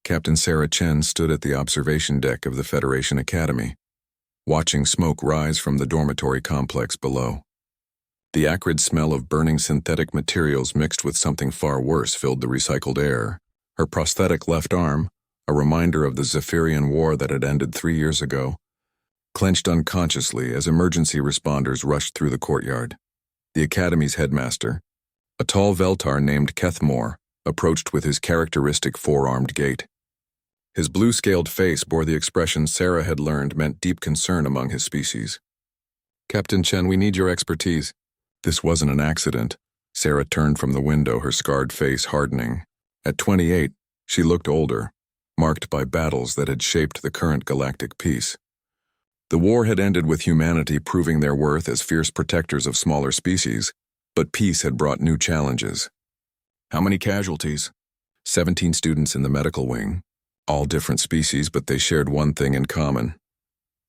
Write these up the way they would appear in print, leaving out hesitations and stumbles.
Captain Sarah Chen stood at the observation deck of the Federation Academy, watching smoke rise from the dormitory complex below. The acrid smell of burning synthetic materials mixed with something far worse filled the recycled air. Her prosthetic left arm, a reminder of the Zephyrian War that had ended 3 years ago, clenched unconsciously as emergency responders rushed through the courtyard. The Academy's headmaster, a tall Veltar named Kethmore, approached with his characteristic four-armed gait. His blue-scaled face bore the expression Sarah had learned meant deep concern among his species. "Captain Chen, we need your expertise." This wasn't an accident. Sarah turned from the window, her scarred face hardening. At 28, she looked older, marked by battles that had shaped the current galactic peace. The war had ended with humanity proving their worth as fierce protectors of smaller species, but peace had brought new challenges. "How many casualties?" 17 students in the medical wing, all different species, but they shared one thing in common.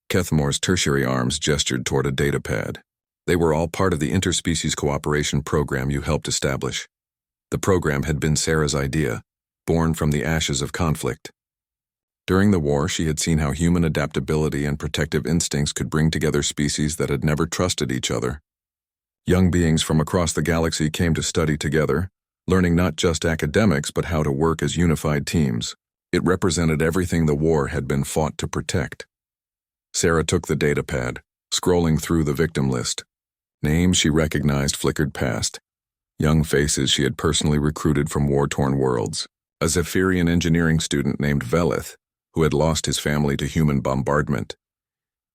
Kethmore's tertiary arms gestured toward a data pad. They were all part of the interspecies cooperation program you helped establish. The program had been Sarah's idea, born from the ashes of conflict. During the war, she had seen how human adaptability and protective instincts could bring together species that had never trusted each other. Young beings from across the galaxy came to study together, learning not just academics but how to work as unified teams. It represented everything the war had been fought to protect. Sarah took the data pad, scrolling through the victim list. Names she recognized flickered past. Young faces she had personally recruited from war-torn worlds. A Zephyrian engineering student named Velith, who had lost his family to human bombardment,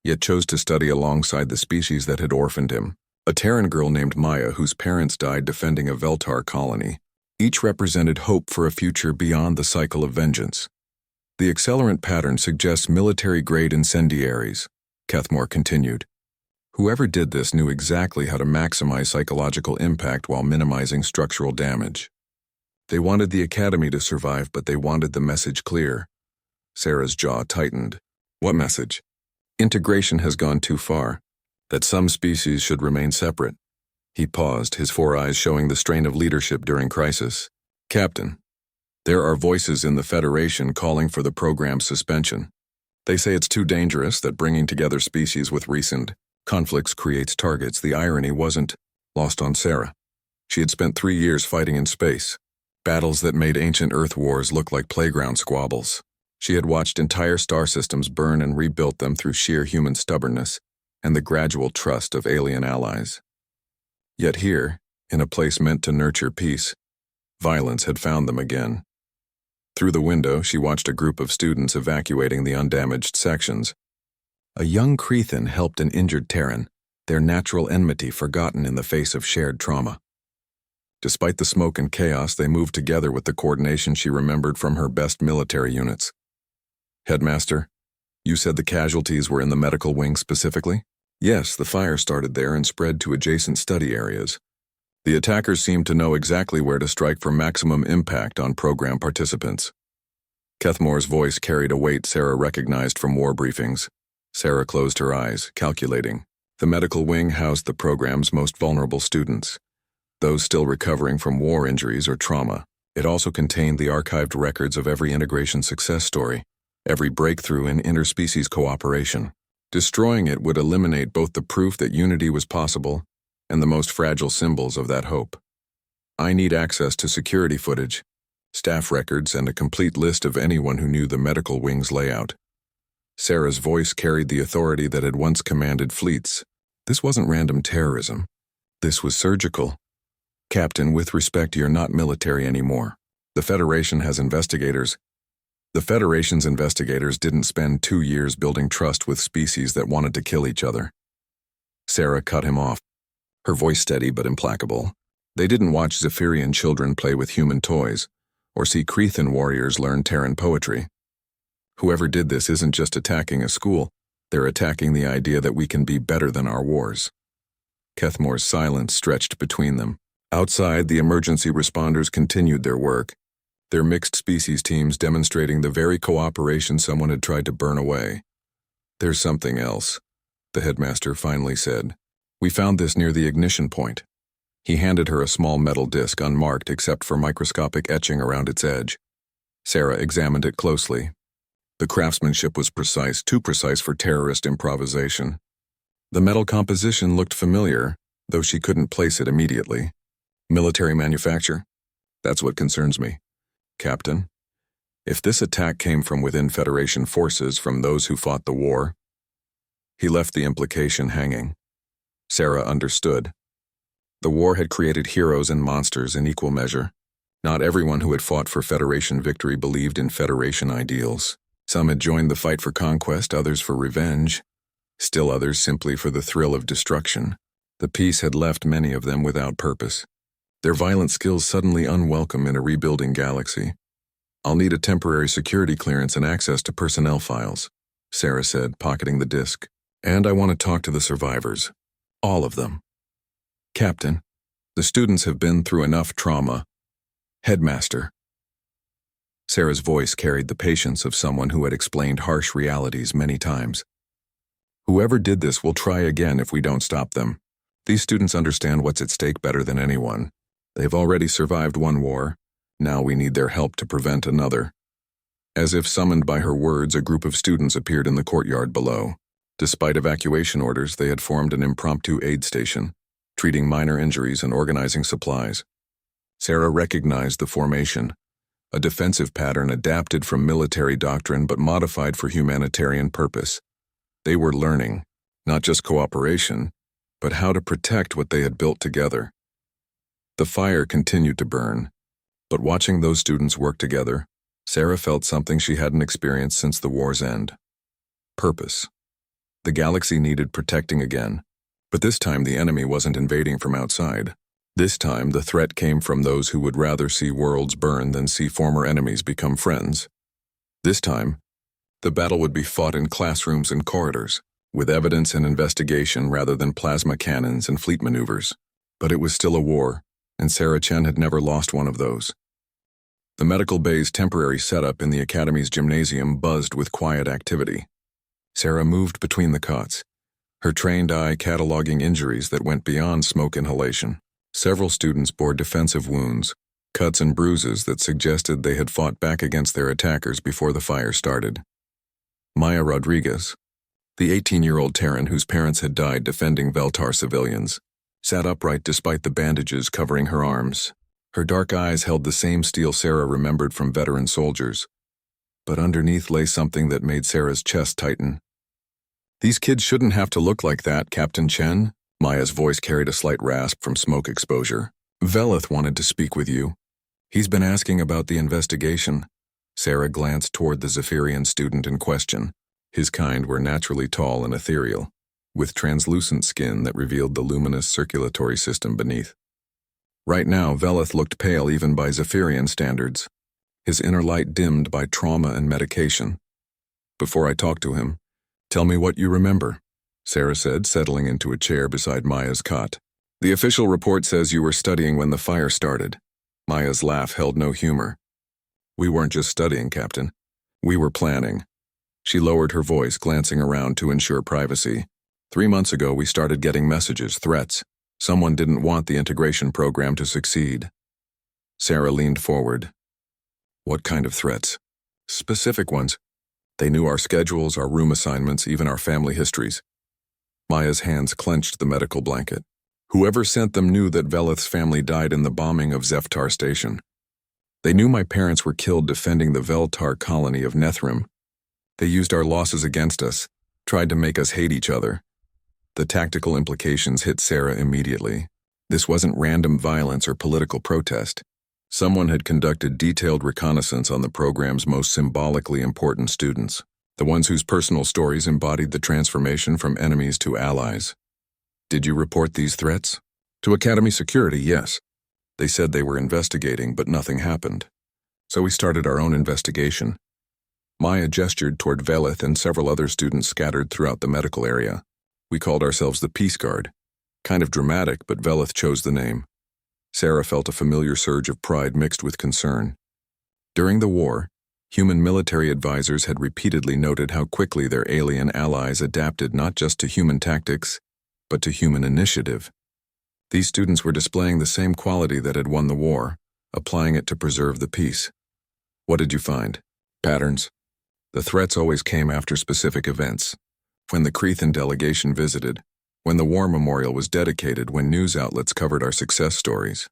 yet chose to study alongside the species that had orphaned him. A Terran girl named Maya, whose parents died defending a Veltar colony. Each represented hope for a future beyond the cycle of vengeance. "The accelerant pattern suggests military-grade incendiaries," Kethmore continued. "Whoever did this knew exactly how to maximize psychological impact while minimizing structural damage. They wanted the Academy to survive, but they wanted the message clear." Sarah's jaw tightened. "What message?" "Integration has gone too far. That some species should remain separate." He paused, his four eyes showing the strain of leadership during crisis. "Captain, there are voices in the Federation calling for the program's suspension. They say it's too dangerous, that bringing together species with recent conflicts creates targets." The irony wasn't lost on Sarah. She had spent 3 years fighting in space, battles that made ancient Earth wars look like playground squabbles. She had watched entire star systems burn and rebuilt them through sheer human stubbornness and the gradual trust of alien allies. Yet here, in a place meant to nurture peace, violence had found them again. Through the window, she watched a group of students evacuating the undamaged sections. A young Crethan helped an injured Terran, their natural enmity forgotten in the face of shared trauma. Despite the smoke and chaos, they moved together with the coordination she remembered from her best military units. "Headmaster, you said the casualties were in the medical wing specifically?" "Yes, the fire started there and spread to adjacent study areas. The attackers seemed to know exactly where to strike for maximum impact on program participants." Kethmore's voice carried a weight Sarah recognized from war briefings. Sarah closed her eyes, calculating. The medical wing housed the program's most vulnerable students, those still recovering from war injuries or trauma. It also contained the archived records of every integration success story, every breakthrough in interspecies cooperation. Destroying it would eliminate both the proof that unity was possible and the most fragile symbols of that hope. "I need access to security footage, staff records, and a complete list of anyone who knew the medical wing's layout." Sarah's voice carried the authority that had once commanded fleets. This wasn't random terrorism. This was surgical. "Captain, with respect, you're not military anymore. The Federation has investigators. The Federation's investigators didn't spend 2 years building trust with species that wanted to kill each other." Sarah cut him off, her voice steady but implacable. "They didn't watch Zephyrian children play with human toys, or see Crethan warriors learn Terran poetry. Whoever did this isn't just attacking a school, they're attacking the idea that we can be better than our wars." Kethmore's silence stretched between them. Outside, the emergency responders continued their work, their mixed species teams demonstrating the very cooperation someone had tried to burn away. "There's something else," the headmaster finally said. "We found this near the ignition point." He handed her a small metal disc unmarked except for microscopic etching around its edge. Sarah examined it closely. The craftsmanship was precise, too precise for terrorist improvisation. The metal composition looked familiar, though she couldn't place it immediately. Military manufacture? That's what concerns me. Captain, if this attack came from within Federation forces, from those who fought the war. He left the implication hanging. Sarah understood. The war had created heroes and monsters in equal measure. Not everyone who had fought for Federation victory believed in Federation ideals. Some had joined the fight for conquest, others for revenge, still others simply for the thrill of destruction. The peace had left many of them without purpose, their violent skills suddenly unwelcome in a rebuilding galaxy. I'll need a temporary security clearance and access to personnel files, Sarah said, pocketing the disk. And I want to talk to the survivors. All of them. Captain, the students have been through enough trauma. Headmaster. Sarah's voice carried the patience of someone who had explained harsh realities many times. Whoever did this will try again if we don't stop them. These students understand what's at stake better than anyone. They've already survived one war. Now we need their help to prevent another. As if summoned by her words, a group of students appeared in the courtyard below. Despite evacuation orders, they had formed an impromptu aid station, treating minor injuries and organizing supplies. Sarah recognized the formation, a defensive pattern adapted from military doctrine but modified for humanitarian purpose. They were learning, not just cooperation, but how to protect what they had built together. The fire continued to burn, but watching those students work together, Sarah felt something she hadn't experienced since the war's end. Purpose. The galaxy needed protecting again, but this time the enemy wasn't invading from outside. This time the threat came from those who would rather see worlds burn than see former enemies become friends. This time, the battle would be fought in classrooms and corridors, with evidence and investigation rather than plasma cannons and fleet maneuvers. But it was still a war, and Sarah Chen had never lost one of those. The medical bay's temporary setup in the Academy's gymnasium buzzed with quiet activity. Sarah moved between the cots, her trained eye cataloging injuries that went beyond smoke inhalation. Several students bore defensive wounds, cuts and bruises that suggested they had fought back against their attackers before the fire started. Maya Rodriguez, the 18-year-old Terran whose parents had died defending Veltar civilians, sat upright despite the bandages covering her arms. Her dark eyes held the same steel Sarah remembered from veteran soldiers, but underneath lay something that made Sarah's chest tighten. These kids shouldn't have to look like that, Captain Chen. Maya's voice carried a slight rasp from smoke exposure. Velith wanted to speak with you. He's been asking about the investigation. Sarah glanced toward the Zephyrian student in question. His kind were naturally tall and ethereal, with translucent skin that revealed the luminous circulatory system beneath. Right now, Velith looked pale even by Zephyrian standards, his inner light dimmed by trauma and medication. Before I talk to him, tell me what you remember, Sarah said, settling into a chair beside Maya's cot. The official report says you were studying when the fire started. Maya's laugh held no humor. We weren't just studying, Captain. We were planning. She lowered her voice, glancing around to ensure privacy. 3 months ago, we started getting messages, threats. Someone didn't want the integration program to succeed. Sarah leaned forward. What kind of threats? Specific ones. They knew our schedules, our room assignments, even our family histories. Maya's hands clenched the medical blanket. Whoever sent them knew that Velith's family died in the bombing of Zeftar Station. They knew my parents were killed defending the Veltar colony of Nethrim. They used our losses against us, tried to make us hate each other. The tactical implications hit Sarah immediately. This wasn't random violence or political protest. Someone had conducted detailed reconnaissance on the program's most symbolically important students, the ones whose personal stories embodied the transformation from enemies to allies. Did you report these threats? To Academy Security, yes. They said they were investigating, but nothing happened. So we started our own investigation. Maya gestured toward Velith and several other students scattered throughout the medical area. We called ourselves the Peace Guard. Kind of dramatic, but Velith chose the name. Sarah felt a familiar surge of pride mixed with concern. During the war, human military advisors had repeatedly noted how quickly their alien allies adapted not just to human tactics, but to human initiative. These students were displaying the same quality that had won the war, applying it to preserve the peace. What did you find? Patterns. The threats always came after specific events. When the Cretan delegation visited, when the war memorial was dedicated, when news outlets covered our success stories.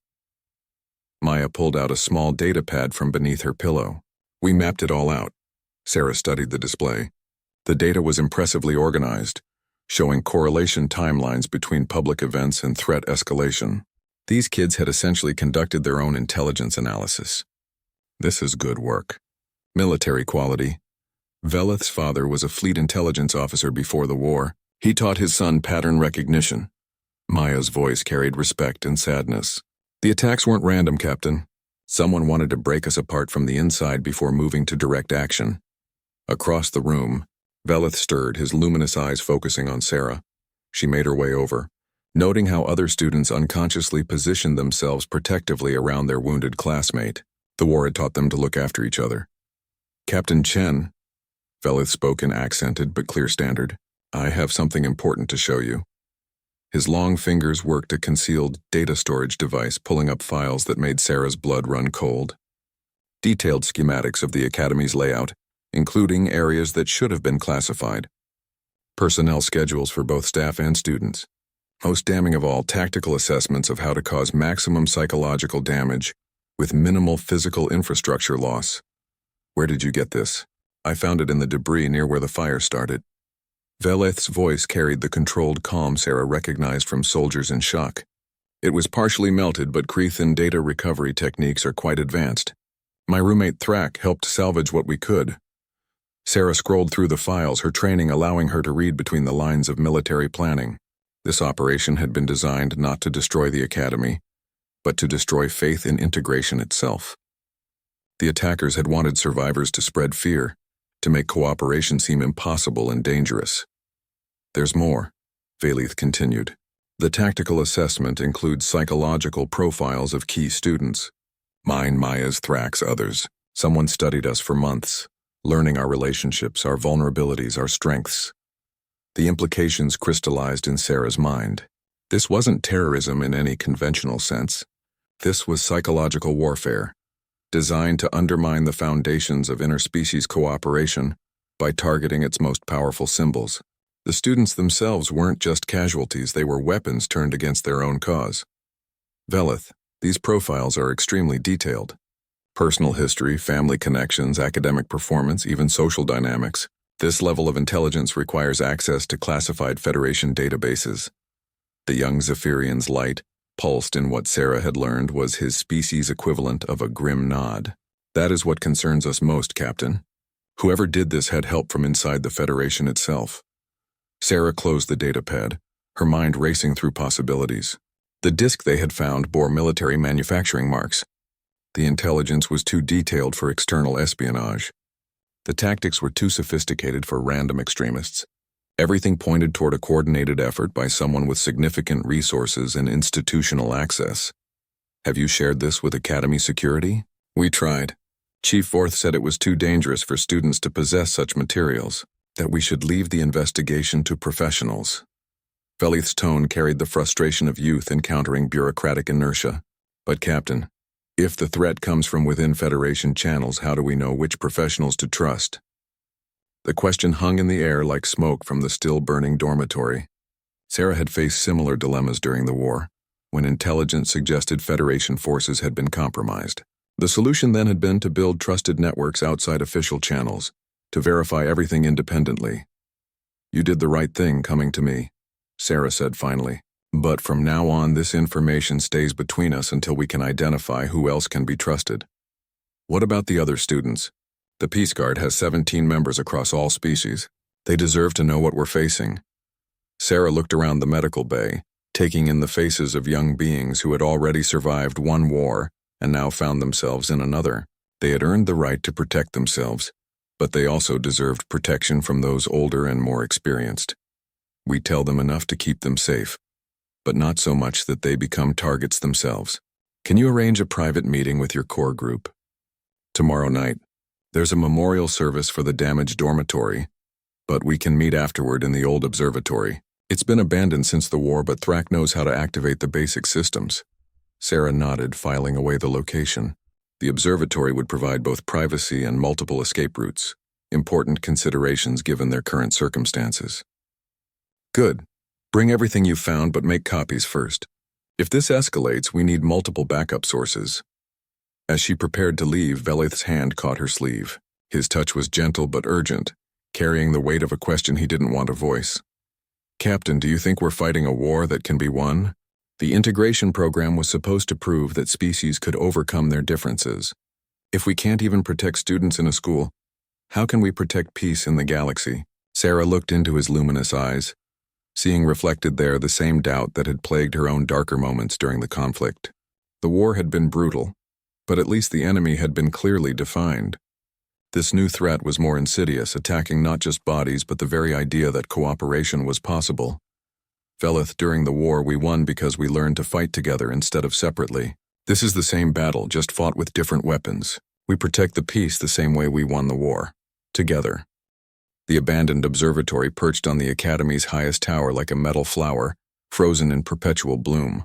Maya pulled out a small data pad from beneath her pillow. We mapped it all out. Sarah studied the display. The data was impressively organized, showing correlation timelines between public events and threat escalation. These kids had essentially conducted their own intelligence analysis. This is good work. Military quality. Velith's father was a fleet intelligence officer before the war. He taught his son pattern recognition. Maya's voice carried respect and sadness. The attacks weren't random, Captain. Someone wanted to break us apart from the inside before moving to direct action. Across the room, Velith stirred, his luminous eyes focusing on Sarah. She made her way over, noting how other students unconsciously positioned themselves protectively around their wounded classmate. The war had taught them to look after each other. Captain Chen, Velith spoke in accented but clear standard, I have something important to show you. His long fingers worked a concealed data storage device, pulling up files that made Sarah's blood run cold. Detailed schematics of the Academy's layout, including areas that should have been classified. Personnel schedules for both staff and students. Most damning of all, tactical assessments of how to cause maximum psychological damage with minimal physical infrastructure loss. Where did you get this? I found it in the debris near where the fire started. Velith's voice carried the controlled calm Sarah recognized from soldiers in shock. It was partially melted, but Cretan data recovery techniques are quite advanced. My roommate Thrak helped salvage what we could. Sarah scrolled through the files, her training allowing her to read between the lines of military planning. This operation had been designed not to destroy the Academy, but to destroy faith in integration itself. The attackers had wanted survivors to spread fear, to make cooperation seem impossible and dangerous. There's more, Velith continued. The tactical assessment includes psychological profiles of key students. Mine, Maya's, Thrak's, others. Someone studied us for months, learning our relationships, our vulnerabilities, our strengths. The implications crystallized in Sarah's mind. This wasn't terrorism in any conventional sense. This was psychological warfare, designed to undermine the foundations of interspecies cooperation by targeting its most powerful symbols. The students themselves weren't just casualties, they were weapons turned against their own cause. Velith, these profiles are extremely detailed. Personal history, family connections, academic performance, even social dynamics. This level of intelligence requires access to classified Federation databases. The young Zephyrian's light, pulsed in what Sarah had learned was his species equivalent of a grim nod. That is what concerns us most, Captain. Whoever did this had help from inside the Federation itself. Sarah closed the datapad, her mind racing through possibilities. The disk they had found bore military manufacturing marks. The intelligence was too detailed for external espionage. The tactics were too sophisticated for random extremists. Everything pointed toward a coordinated effort by someone with significant resources and institutional access. Have you shared this with Academy security? We tried. Chief Forth said it was too dangerous for students to possess such materials, that we should leave the investigation to professionals. Velith's tone carried the frustration of youth encountering bureaucratic inertia. But Captain, if the threat comes from within Federation channels, how do we know which professionals to trust? The question hung in the air like smoke from the still-burning dormitory. Sarah had faced similar dilemmas during the war, when intelligence suggested Federation forces had been compromised. The solution then had been to build trusted networks outside official channels, to verify everything independently. You did the right thing coming to me, Sarah said finally. But from now on, this information stays between us until we can identify who else can be trusted. What about the other students? The Peace Guard has 17 members across all species. They deserve to know what we're facing. Sarah looked around the medical bay, taking in the faces of young beings who had already survived one war and now found themselves in another. They had earned the right to protect themselves, but they also deserved protection from those older and more experienced. We tell them enough to keep them safe, but not so much that they become targets themselves. Can you arrange a private meeting with your core group? Tomorrow night, there's a memorial service for the damaged dormitory, but we can meet afterward in the old observatory. It's been abandoned since the war, but Thrak knows how to activate the basic systems. Sarah nodded, filing away the location. The observatory would provide both privacy and multiple escape routes, important considerations given their current circumstances. Good. Bring everything you found, but make copies first. If this escalates, we need multiple backup sources. As she prepared to leave, Velith's hand caught her sleeve. His touch was gentle but urgent, carrying the weight of a question he didn't want to voice. Captain, do you think we're fighting a war that can be won? The integration program was supposed to prove that species could overcome their differences. If we can't even protect students in a school, how can we protect peace in the galaxy? Sarah looked into his luminous eyes, seeing reflected there the same doubt that had plagued her own darker moments during the conflict. The war had been brutal, but at least the enemy had been clearly defined. This new threat was more insidious, attacking not just bodies but the very idea that cooperation was possible. Velith, during the war we won because we learned to fight together instead of separately. This is the same battle, just fought with different weapons. We protect the peace the same way we won the war. Together. The abandoned observatory perched on the Academy's highest tower like a metal flower, frozen in perpetual bloom.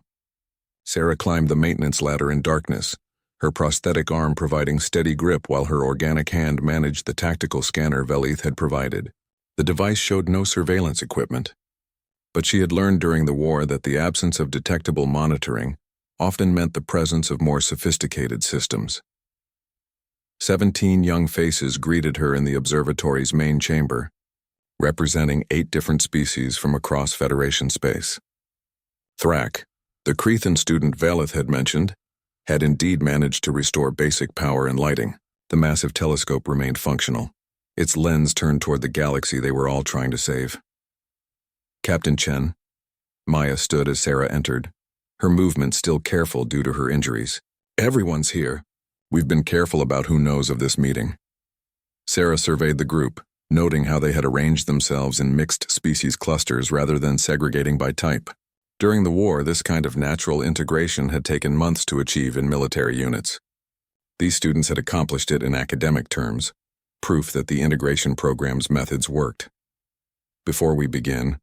Sarah climbed the maintenance ladder in darkness, her prosthetic arm providing steady grip while her organic hand managed the tactical scanner Velith had provided. The device showed no surveillance equipment, but she had learned during the war that the absence of detectable monitoring often meant the presence of more sophisticated systems. 17 young faces greeted her in the observatory's main chamber, representing 8 different species from across Federation space. Thrak, the Cretan student Velith had mentioned, had indeed managed to restore basic power and lighting. The massive telescope remained functional, its lens turned toward the galaxy they were all trying to save. Captain Chen. Maya stood as Sarah entered, her movement still careful due to her injuries. Everyone's here. We've been careful about who knows of this meeting. Sarah surveyed the group, noting how they had arranged themselves in mixed species clusters rather than segregating by type. During the war, this kind of natural integration had taken months to achieve in military units. These students had accomplished it in academic terms, proof that the integration program's methods worked. Before we begin,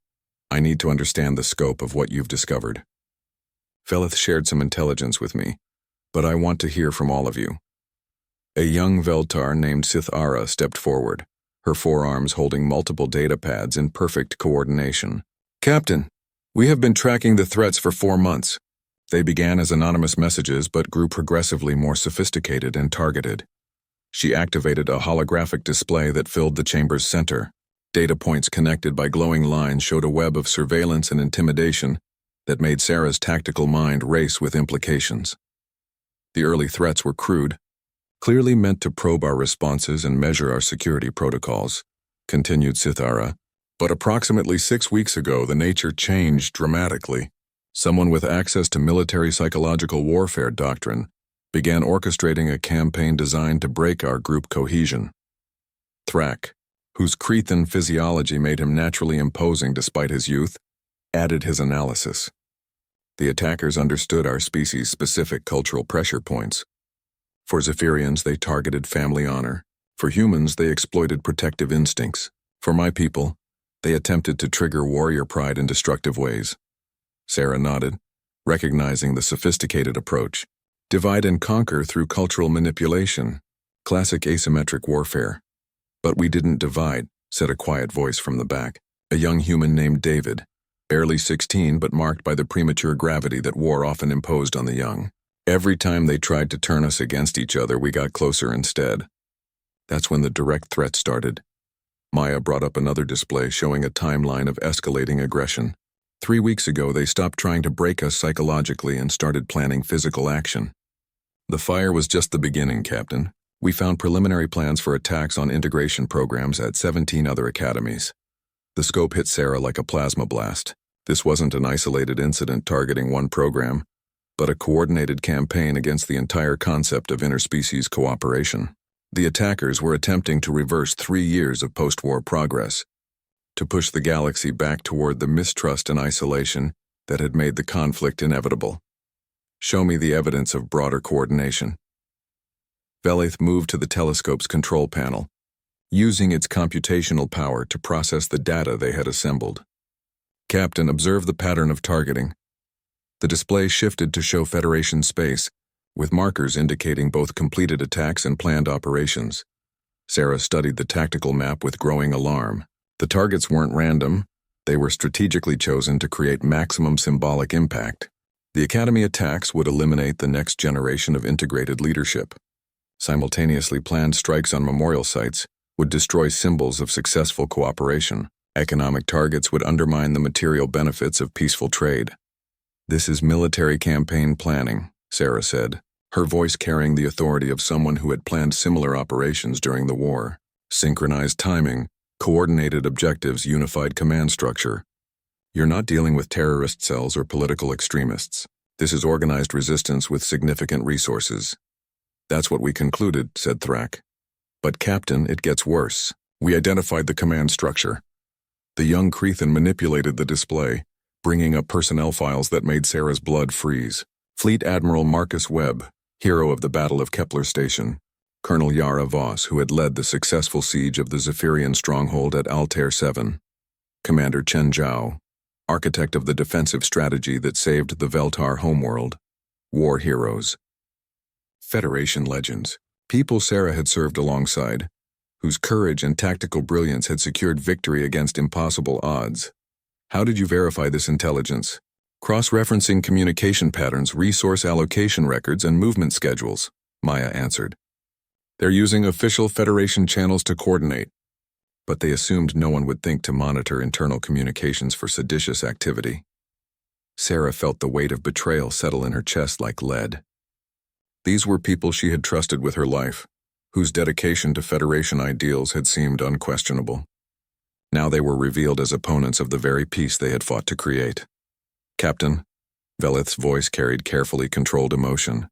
I need to understand the scope of what you've discovered. Velith shared some intelligence with me, but I want to hear from all of you. A young Veltar named Sithara stepped forward, her forearms holding multiple data pads in perfect coordination. Captain, we have been tracking the threats for 4 months. They began as anonymous messages but grew progressively more sophisticated and targeted. She activated a holographic display that filled the chamber's center. Data points connected by glowing lines showed a web of surveillance and intimidation that made Sarah's tactical mind race with implications. The early threats were crude, clearly meant to probe our responses and measure our security protocols, continued Sithara. But approximately 6 weeks ago, the nature changed dramatically. Someone with access to military psychological warfare doctrine began orchestrating a campaign designed to break our group cohesion. Thrak, whose Cretan physiology made him naturally imposing despite his youth, added his analysis. The attackers understood our species' specific cultural pressure points. For Zephyrians, they targeted family honor. For humans, they exploited protective instincts. For my people, they attempted to trigger warrior pride in destructive ways. Sarah nodded, recognizing the sophisticated approach. Divide and conquer through cultural manipulation. Classic asymmetric warfare. But we didn't divide, said a quiet voice from the back. A young human named David, barely 16 but marked by the premature gravity that war often imposed on the young. Every time they tried to turn us against each other, we got closer instead. That's when the direct threat started. Maya brought up another display showing a timeline of escalating aggression. 3 weeks ago, they stopped trying to break us psychologically and started planning physical action. The fire was just the beginning, Captain. We found preliminary plans for attacks on integration programs at 17 other academies. The scope hit Sarah like a plasma blast. This wasn't an isolated incident targeting one program, but a coordinated campaign against the entire concept of interspecies cooperation. The attackers were attempting to reverse 3 years of post-war progress, to push the galaxy back toward the mistrust and isolation that had made the conflict inevitable. Show me the evidence of broader coordination. Velith moved to the telescope's control panel, using its computational power to process the data they had assembled. Captain, observe the pattern of targeting. The display shifted to show Federation space, with markers indicating both completed attacks and planned operations. Sarah studied the tactical map with growing alarm. The targets weren't random. They were strategically chosen to create maximum symbolic impact. The Academy attacks would eliminate the next generation of integrated leadership. Simultaneously planned strikes on memorial sites would destroy symbols of successful cooperation. Economic targets would undermine the material benefits of peaceful trade. "This is military campaign planning," Sarah said, her voice carrying the authority of someone who had planned similar operations during the war. Synchronized timing, coordinated objectives, unified command structure. You're not dealing with terrorist cells or political extremists. This is organized resistance with significant resources. "That's what we concluded," said Thrak. "But Captain, it gets worse. We identified the command structure." The young Cretan manipulated the display, bringing up personnel files that made Sarah's blood freeze. Fleet Admiral Marcus Webb, hero of the Battle of Kepler Station. Colonel Yara Voss, who had led the successful siege of the Zephyrian stronghold at Altair 7. Commander Chen Zhao, architect of the defensive strategy that saved the Veltar homeworld. War heroes. Federation legends. People Sarah had served alongside, whose courage and tactical brilliance had secured victory against impossible odds. "How did you verify this intelligence?" "Cross-referencing communication patterns, resource allocation records, and movement schedules," Maya answered. "They're using official Federation channels to coordinate." But they assumed no one would think to monitor internal communications for seditious activity. Sarah felt the weight of betrayal settle in her chest like lead. These were people she had trusted with her life, whose dedication to Federation ideals had seemed unquestionable. Now they were revealed as opponents of the very peace they had fought to create. "Captain," Velith's voice carried carefully controlled emotion.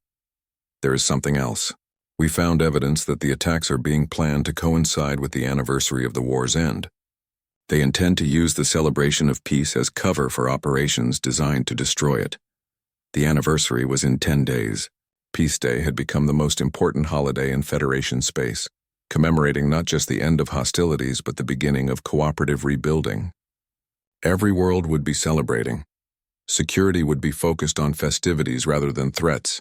"There is something else. We found evidence that the attacks are being planned to coincide with the anniversary of the war's end. They intend to use the celebration of peace as cover for operations designed to destroy it. The anniversary was in 10 days. Peace Day had become the most important holiday in Federation space, commemorating not just the end of hostilities but the beginning of cooperative rebuilding. Every world would be celebrating. Security would be focused on festivities rather than threats,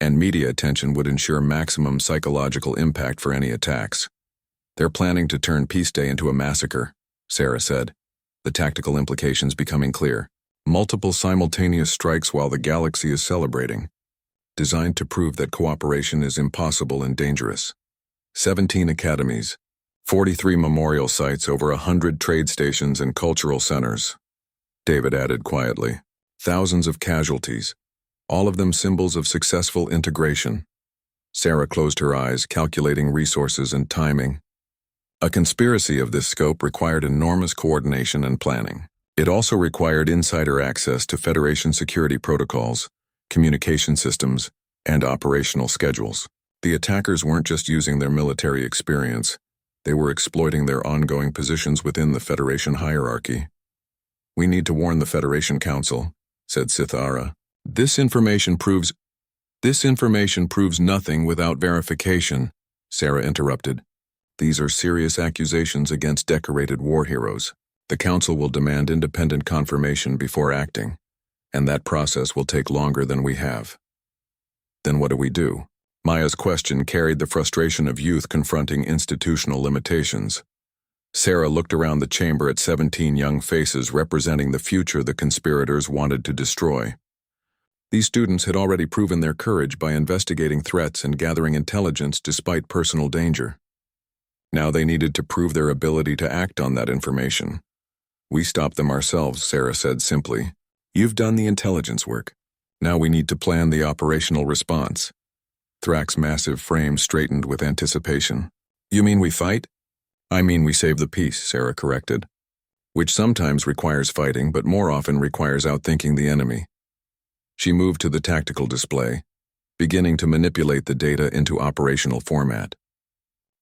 and media attention would ensure maximum psychological impact for any attacks. They're planning to turn Peace Day into a massacre, Sarah said, the tactical implications becoming clear. Multiple simultaneous strikes while the galaxy is celebrating, designed to prove that cooperation is impossible and dangerous. 17 academies, 43 memorial sites, over 100 trade stations and cultural centers. David added quietly. Thousands of casualties, all of them symbols of successful integration. Sarah closed her eyes, calculating resources and timing. A conspiracy of this scope required enormous coordination and planning. It also required insider access to Federation security protocols, communication systems, and operational schedules. The attackers weren't just using their military experience, they were exploiting their ongoing positions within the Federation hierarchy. "We need to warn the Federation Council," said Sithara. This information proves nothing without verification," Sarah interrupted. "These are serious accusations against decorated war heroes. The Council will demand independent confirmation before acting, and that process will take longer than we have." "Then what do we do?" Maya's question carried the frustration of youth confronting institutional limitations. Sarah looked around the chamber at 17 young faces representing the future the conspirators wanted to destroy. These students had already proven their courage by investigating threats and gathering intelligence despite personal danger. Now they needed to prove their ability to act on that information. "We stopped them ourselves," Sarah said simply. "You've done the intelligence work. Now we need to plan the operational response." Thrak's massive frame straightened with anticipation. "You mean we fight?" "I mean we save the peace," Sarah corrected. "Which sometimes requires fighting, but more often requires outthinking the enemy." She moved to the tactical display, beginning to manipulate the data into operational format.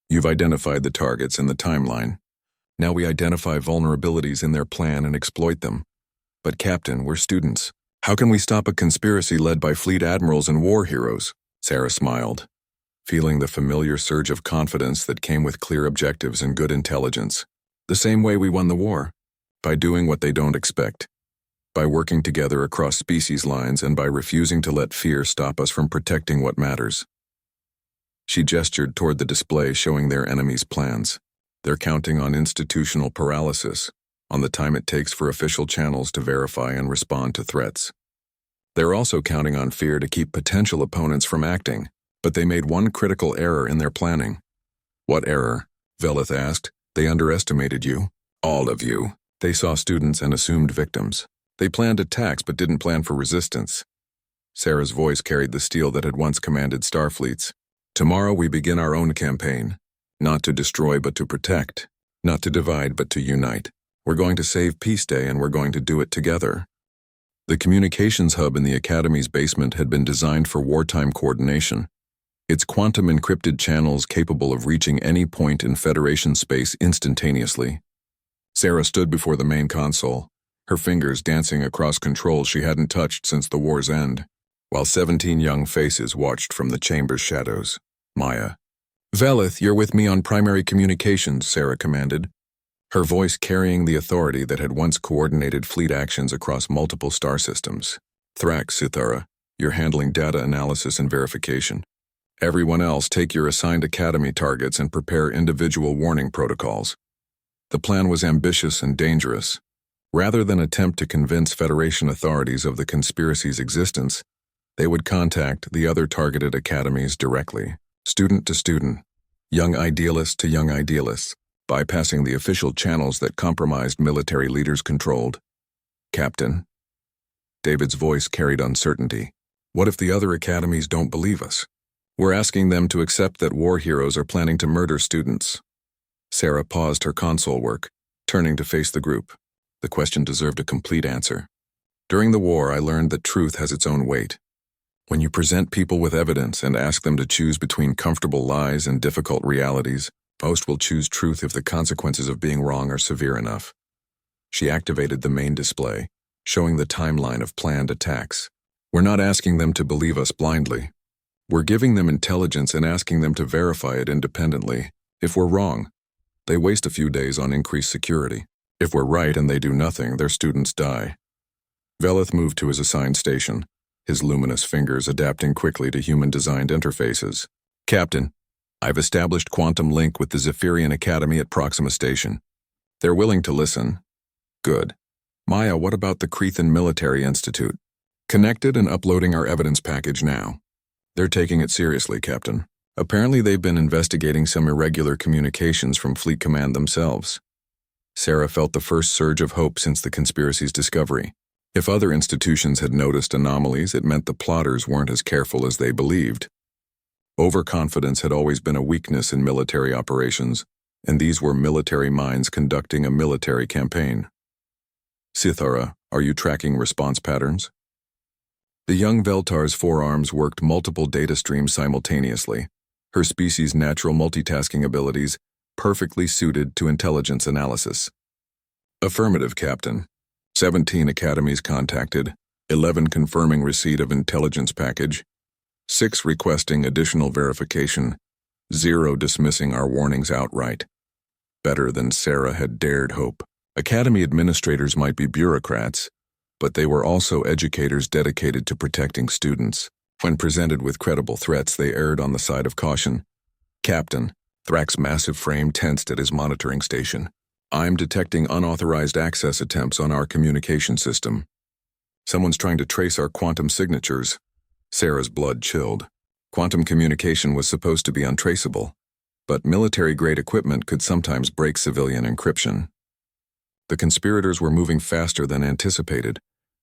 "You've identified the targets and the timeline. Now we identify vulnerabilities in their plan and exploit them. But Captain, we're students. How can we stop a conspiracy led by fleet admirals and war heroes?" Sarah smiled, feeling the familiar surge of confidence that came with clear objectives and good intelligence. "The same way we won the war, by doing what they don't expect." by working together across species lines and by refusing to let fear stop us from protecting what matters. She gestured toward the display showing their enemies' plans. They're counting on institutional paralysis, on the time it takes for official channels to verify and respond to threats. They're also counting on fear to keep potential opponents from acting, but they made one critical error in their planning. What error? Velith asked. They underestimated you. All of you. They saw students and assumed victims. They planned attacks but didn't plan for resistance. Sarah's voice carried the steel that had once commanded starfleets. Tomorrow we begin our own campaign. Not to destroy but to protect. Not to divide but to unite. We're going to save Peace Day and we're going to do it together. The communications hub in the Academy's basement had been designed for wartime coordination. Its quantum-encrypted channels capable of reaching any point in Federation space instantaneously. Sarah stood before the main console, her fingers dancing across controls she hadn't touched since the war's end, while 17 young faces watched from the chamber's shadows. Maya. Velith, you're with me on primary communications, Sarah commanded, her voice carrying the authority that had once coordinated fleet actions across multiple star systems. Thrax, Sithara, you're handling data analysis and verification. Everyone else, take your assigned Academy targets and prepare individual warning protocols. The plan was ambitious and dangerous. Rather than attempt to convince Federation authorities of the conspiracy's existence, they would contact the other targeted academies directly, student to student, young idealist to young idealists, bypassing the official channels that compromised military leaders controlled. Captain. David's voice carried uncertainty. What if the other academies don't believe us? We're asking them to accept that war heroes are planning to murder students. Sarah paused her console work, turning to face the group. The question deserved a complete answer. During the war, I learned that truth has its own weight. When you present people with evidence and ask them to choose between comfortable lies and difficult realities, most will choose truth if the consequences of being wrong are severe enough. She activated the main display, showing the timeline of planned attacks. We're not asking them to believe us blindly. We're giving them intelligence and asking them to verify it independently. If we're wrong, they waste a few days on increased security. If we're right and they do nothing, their students die. Velith moved to his assigned station, his luminous fingers adapting quickly to human-designed interfaces. Captain, I've established quantum link with the Zephyrian Academy at Proxima Station. They're willing to listen. Good. Maya, what about the Cretan Military Institute? Connected and uploading our evidence package now. They're taking it seriously, Captain. Apparently they've been investigating some irregular communications from Fleet Command themselves. Sarah felt the first surge of hope since the conspiracy's discovery. If other institutions had noticed anomalies, it meant the plotters weren't as careful as they believed. Overconfidence had always been a weakness in military operations, and these were military minds conducting a military campaign. Sithara, are you tracking response patterns? The young Veltar's forearms worked multiple data streams simultaneously, her species' natural multitasking abilities perfectly suited to intelligence analysis. Affirmative, Captain. 17 academies contacted, 11 confirming receipt of intelligence package, 6 requesting additional verification, 0 dismissing our warnings outright. Better than Sarah had dared hope. Academy administrators might be bureaucrats, but they were also educators dedicated to protecting students. When presented with credible threats, they erred on the side of caution. Captain, Thrax's massive frame tensed at his monitoring station. I'm detecting unauthorized access attempts on our communication system. Someone's trying to trace our quantum signatures. Sarah's blood chilled. Quantum communication was supposed to be untraceable, but military-grade equipment could sometimes break civilian encryption. The conspirators were moving faster than anticipated,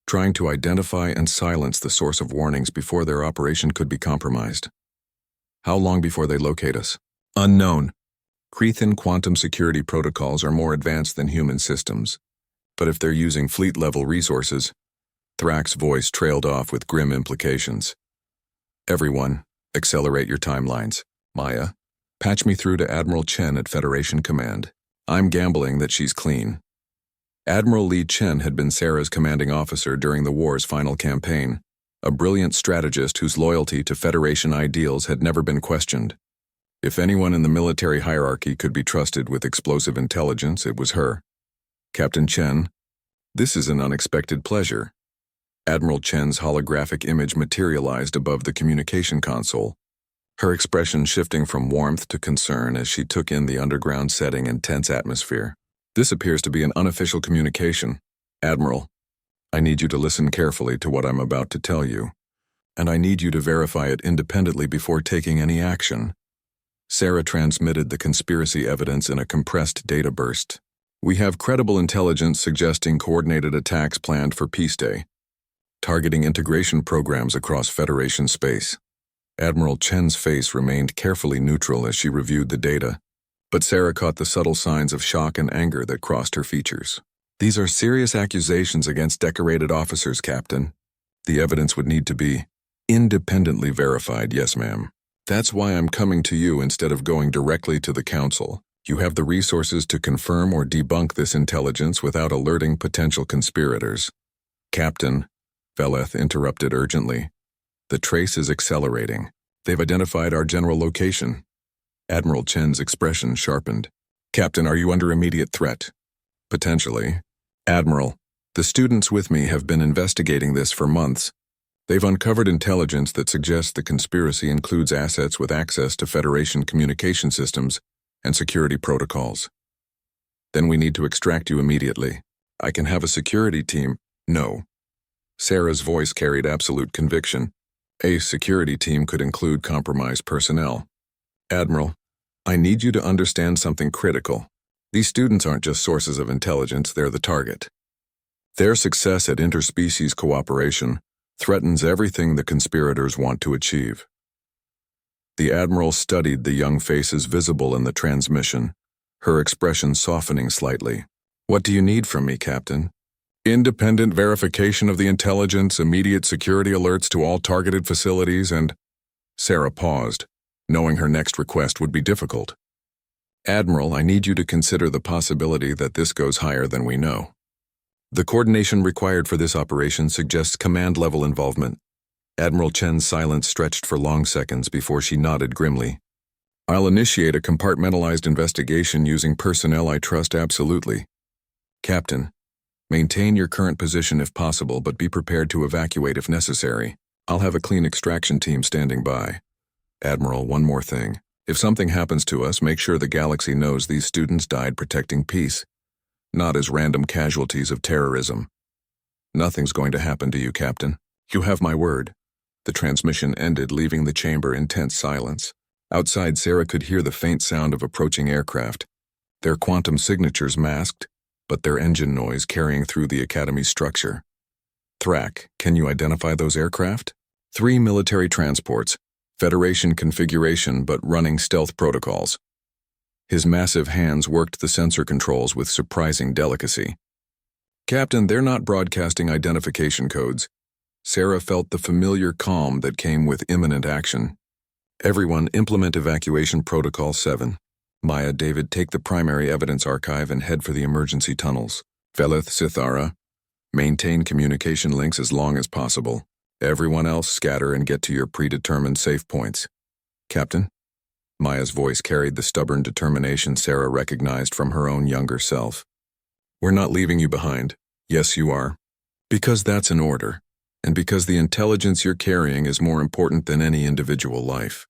trying to identify and silence the source of warnings before their operation could be compromised. How long before they locate us? Unknown. Cretan quantum security protocols are more advanced than human systems, but if they're using fleet-level resources, Thrax's voice trailed off with grim implications. Everyone, accelerate your timelines. Maya, patch me through to Admiral Chen at Federation Command. I'm gambling that she's clean. Admiral Li Chen had been Sarah's commanding officer during the war's final campaign, a brilliant strategist whose loyalty to Federation ideals had never been questioned. If anyone in the military hierarchy could be trusted with explosive intelligence, it was her. Captain Chen, This is an unexpected pleasure. Admiral Chen's holographic image materialized above the communication console, her expression shifting from warmth to concern as she took in the underground setting and tense atmosphere. This appears to be an unofficial communication. Admiral, I need you to listen carefully to what I'm about to tell you, and I need you to verify it independently before taking any action. Sarah transmitted the conspiracy evidence in a compressed data burst. We have credible intelligence suggesting coordinated attacks planned for Peace Day, targeting integration programs across Federation space. Admiral Chen's face remained carefully neutral as she reviewed the data, but Sarah caught the subtle signs of shock and anger that crossed her features. These are serious accusations against decorated officers, Captain. The evidence would need to be independently verified, yes, ma'am. That's why I'm coming to you instead of going directly to the Council. You have the resources to confirm or debunk this intelligence without alerting potential conspirators. Captain, Veleth interrupted urgently. The trace is accelerating. They've identified our general location. Admiral Chen's expression sharpened. Captain, are you under immediate threat? Potentially. Admiral, the students with me have been investigating this for months. They've uncovered intelligence that suggests the conspiracy includes assets with access to Federation communication systems and security protocols. Then we need to extract you immediately. I can have a security team. No. Sarah's voice carried absolute conviction. A security team could include compromised personnel. Admiral, I need you to understand something critical. These students aren't just sources of intelligence, they're the target. Their success at interspecies cooperation threatens everything the conspirators want to achieve. The Admiral studied the young faces visible in the transmission, her expression softening slightly. What do you need from me, Captain? Independent verification of the intelligence, immediate security alerts to all targeted facilities, and… Sarah paused, knowing her next request would be difficult. Admiral, I need you to consider the possibility that this goes higher than we know. The coordination required for this operation suggests command-level involvement. Admiral Chen's silence stretched for long seconds before she nodded grimly. I'll initiate a compartmentalized investigation using personnel I trust absolutely. Captain, maintain your current position if possible, but be prepared to evacuate if necessary. I'll have a clean extraction team standing by. Admiral, one more thing. If something happens to us, make sure the galaxy knows these students died protecting peace, not as random casualties of terrorism. Nothing's going to happen to you, Captain. You have my word. The transmission ended, leaving the chamber in tense silence. Outside, Sarah could hear the faint sound of approaching aircraft, their quantum signatures masked, but their engine noise carrying through the Academy's structure. Thrak, can you identify those aircraft? 3 military transports, Federation configuration but running stealth protocols. His massive hands worked the sensor controls with surprising delicacy. Captain, they're not broadcasting identification codes. Sarah felt the familiar calm that came with imminent action. Everyone implement Evacuation Protocol 7. Maya, David, take the primary evidence archive and head for the emergency tunnels. Veleth, Sithara, maintain communication links as long as possible. Everyone else scatter and get to your predetermined safe points. Captain? Maya's voice carried the stubborn determination Sarah recognized from her own younger self. We're not leaving you behind. Yes, you are. Because that's an order, and because the intelligence you're carrying is more important than any individual life.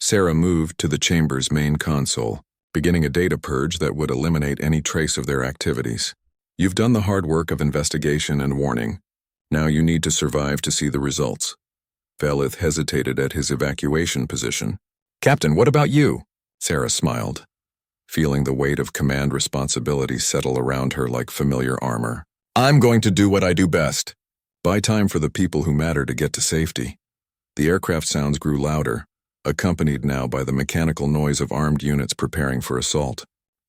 Sarah moved to the chamber's main console, beginning a data purge that would eliminate any trace of their activities. You've done the hard work of investigation and warning. Now you need to survive to see the results. Veleth hesitated at his evacuation position. Captain, what about you? Sarah smiled, feeling the weight of command responsibility settle around her like familiar armor. I'm going to do what I do best. Buy time for the people who matter to get to safety. The aircraft sounds grew louder, accompanied now by the mechanical noise of armed units preparing for assault.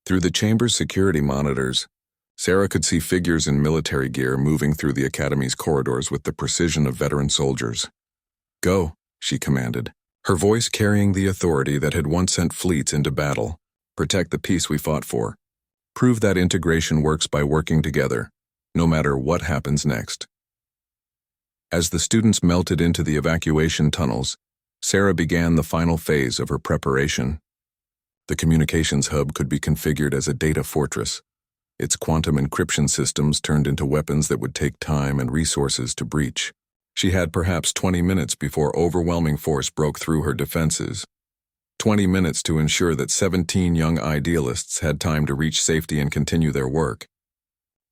Through the chamber's security monitors, Sarah could see figures in military gear moving through the Academy's corridors with the precision of veteran soldiers. Go, she commanded, her voice carrying the authority that had once sent fleets into battle. Protect the peace we fought for. Prove that integration works by working together, no matter what happens next. As the students melted into the evacuation tunnels, Sarah began the final phase of her preparation. The communications hub could be configured as a data fortress, its quantum encryption systems turned into weapons that would take time and resources to breach. She had perhaps 20 minutes before overwhelming force broke through her defenses. 20 minutes to ensure that 17 young idealists had time to reach safety and continue their work.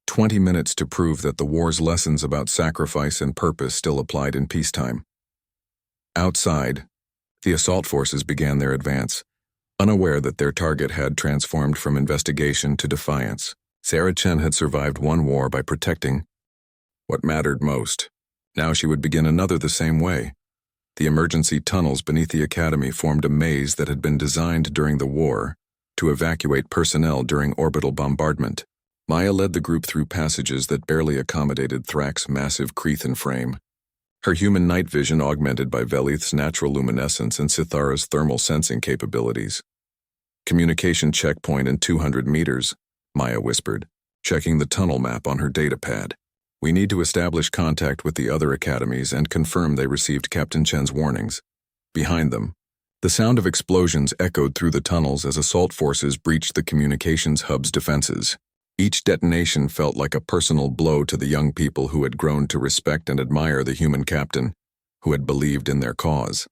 20 minutes to prove that the war's lessons about sacrifice and purpose still applied in peacetime. Outside, the assault forces began their advance, unaware that their target had transformed from investigation to defiance. Sarah Chen had survived one war by protecting what mattered most. Now she would begin another the same way. The emergency tunnels beneath the academy formed a maze that had been designed during the war to evacuate personnel during orbital bombardment. Maya led the group through passages that barely accommodated Thrak's massive Crethan frame. Her human night vision augmented by Velith's natural luminescence and Sithara's thermal sensing capabilities. "Communication checkpoint in 200 meters, Maya whispered, checking the tunnel map on her datapad. "We need to establish contact with the other academies and confirm they received Captain Chen's warnings." Behind them, the sound of explosions echoed through the tunnels as assault forces breached the communications hub's defenses. Each detonation felt like a personal blow to the young people who had grown to respect and admire the human captain, who had believed in their cause.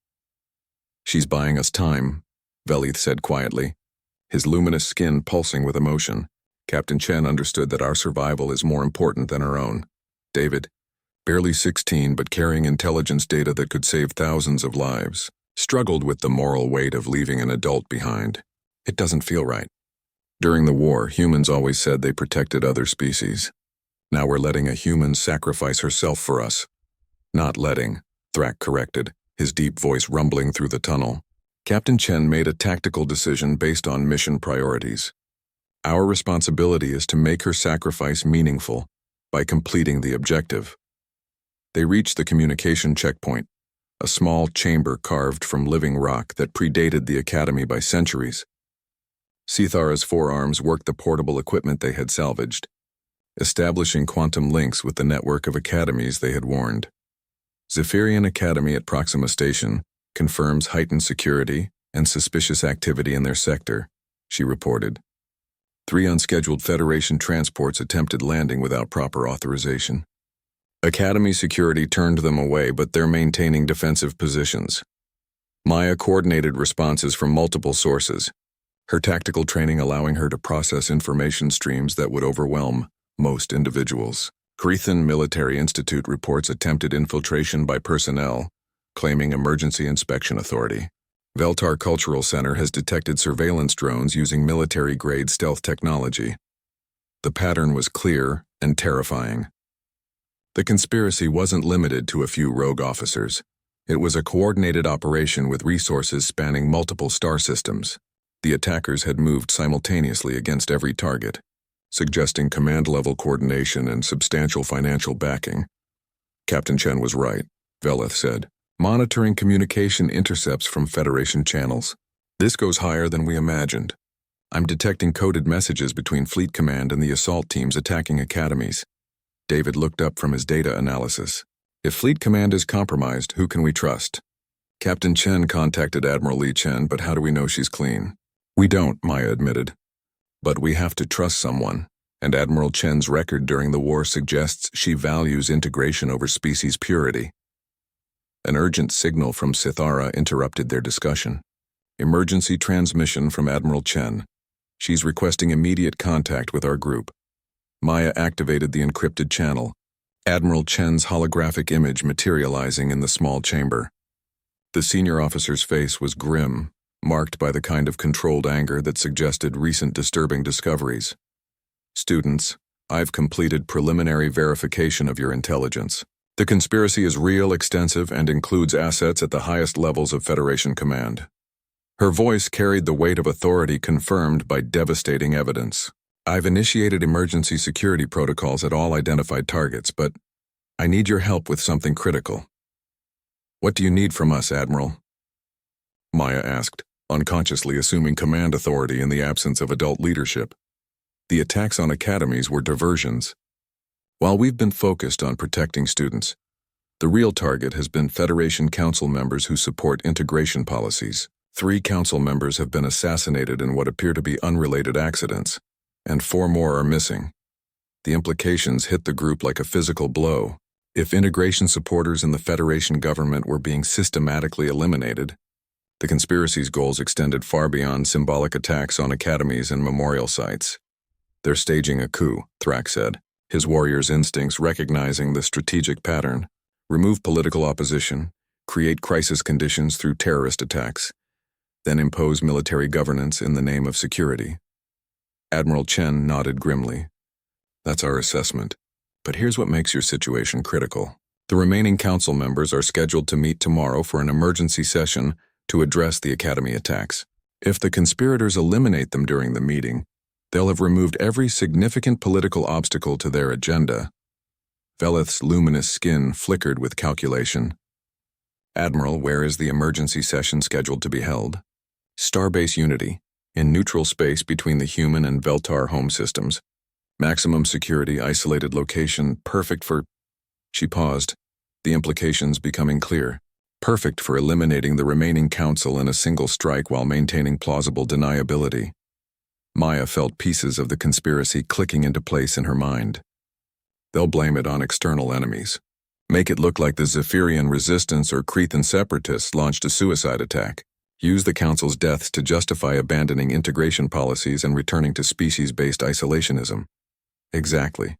"She's buying us time," Velith said quietly, his luminous skin pulsing with emotion. Captain Chen understood that our survival is more important than our own. David, barely 16 but carrying intelligence data that could save thousands of lives, struggled with the moral weight of leaving an adult behind. "It doesn't feel right." During the war, humans always said they protected other species. Now we're letting a human sacrifice herself for us. "Not letting," Thrak corrected, his deep voice rumbling through the tunnel. Captain Chen made a tactical decision based on mission priorities. "Our responsibility is to make her sacrifice meaningful by completing the objective." They reached the communication checkpoint, a small chamber carved from living rock that predated the academy by centuries. Sithara's forearms worked the portable equipment they had salvaged, establishing quantum links with the network of academies they had warned. "Zephyrian Academy at Proxima Station confirms heightened security and suspicious activity in their sector," she reported. 3 unscheduled Federation transports attempted landing without proper authorization. Academy security turned them away, but they're maintaining defensive positions. Maya coordinated responses from multiple sources, her tactical training allowing her to process information streams that would overwhelm most individuals. Crethan Military Institute reports attempted infiltration by personnel, claiming emergency inspection authority. Veltar Cultural Center has detected surveillance drones using military-grade stealth technology. The pattern was clear and terrifying. The conspiracy wasn't limited to a few rogue officers. It was a coordinated operation with resources spanning multiple star systems. The attackers had moved simultaneously against every target, suggesting command-level coordination and substantial financial backing. "Captain Chen was right," Velith said, "monitoring communication intercepts from Federation channels. This goes higher than we imagined. I'm detecting coded messages between Fleet Command and the assault teams attacking academies." David looked up from his data analysis. "If Fleet Command is compromised, who can we trust?" "Captain Chen contacted Admiral Li Chen, but how do we know she's clean?" "We don't," Maya admitted. "But we have to trust someone, and Admiral Chen's record during the war suggests she values integration over species purity." An urgent signal from Sithara interrupted their discussion. "Emergency transmission from Admiral Chen. She's requesting immediate contact with our group." Maya activated the encrypted channel, Admiral Chen's holographic image materializing in the small chamber. The senior officer's face was grim, marked by the kind of controlled anger that suggested recent disturbing discoveries. "Students, I've completed preliminary verification of your intelligence. The conspiracy is real, extensive, and includes assets at the highest levels of Federation command." Her voice carried the weight of authority confirmed by devastating evidence. "I've initiated emergency security protocols at all identified targets, but I need your help with something critical." "What do you need from us, Admiral?" Maya asked, unconsciously assuming command authority in the absence of adult leadership. The attacks on academies were diversions. While we've been focused on protecting students, the real target has been Federation Council members who support integration policies. 3 council members have been assassinated in what appear to be unrelated accidents. and 4 more are missing. The implications hit the group like a physical blow. If integration supporters in the Federation government were being systematically eliminated, the conspiracy's goals extended far beyond symbolic attacks on academies and memorial sites. They're staging a coup, Thrak said, his warrior's instincts recognizing the strategic pattern. Remove political opposition, create crisis conditions through terrorist attacks, then impose military governance in the name of security. Admiral Chen nodded grimly. That's our assessment. But here's what makes your situation critical. The remaining council members are scheduled to meet tomorrow for an emergency session to address the Academy attacks. If the conspirators eliminate them during the meeting, they'll have removed every significant political obstacle to their agenda. Velith's luminous skin flickered with calculation. Admiral, where is the emergency session scheduled to be held? Starbase Unity, in neutral space between the human and Veltar home systems. Maximum security, isolated location, perfect for... She paused, the implications becoming clear. Perfect for eliminating the remaining council in a single strike while maintaining plausible deniability. Maya felt pieces of the conspiracy clicking into place in her mind. They'll blame it on external enemies. Make it look like the Zephyrian resistance or Cretan separatists launched a suicide attack. Use the council's deaths to justify abandoning integration policies and returning to species-based isolationism. Exactly.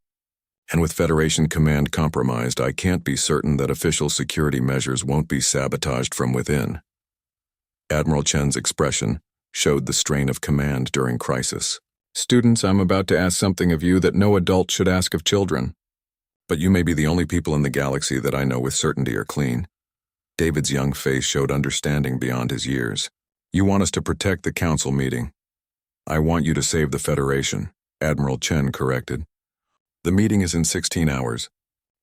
And with Federation command compromised, I can't be certain that official security measures won't be sabotaged from within. Admiral Chen's expression showed the strain of command during crisis. Students, I'm about to ask something of you that no adult should ask of children. But you may be the only people in the galaxy that I know with certainty are clean. David's young face showed understanding beyond his years. You want us to protect the council meeting. I want you to save the Federation, Admiral Chen corrected. The meeting is in 16 hours.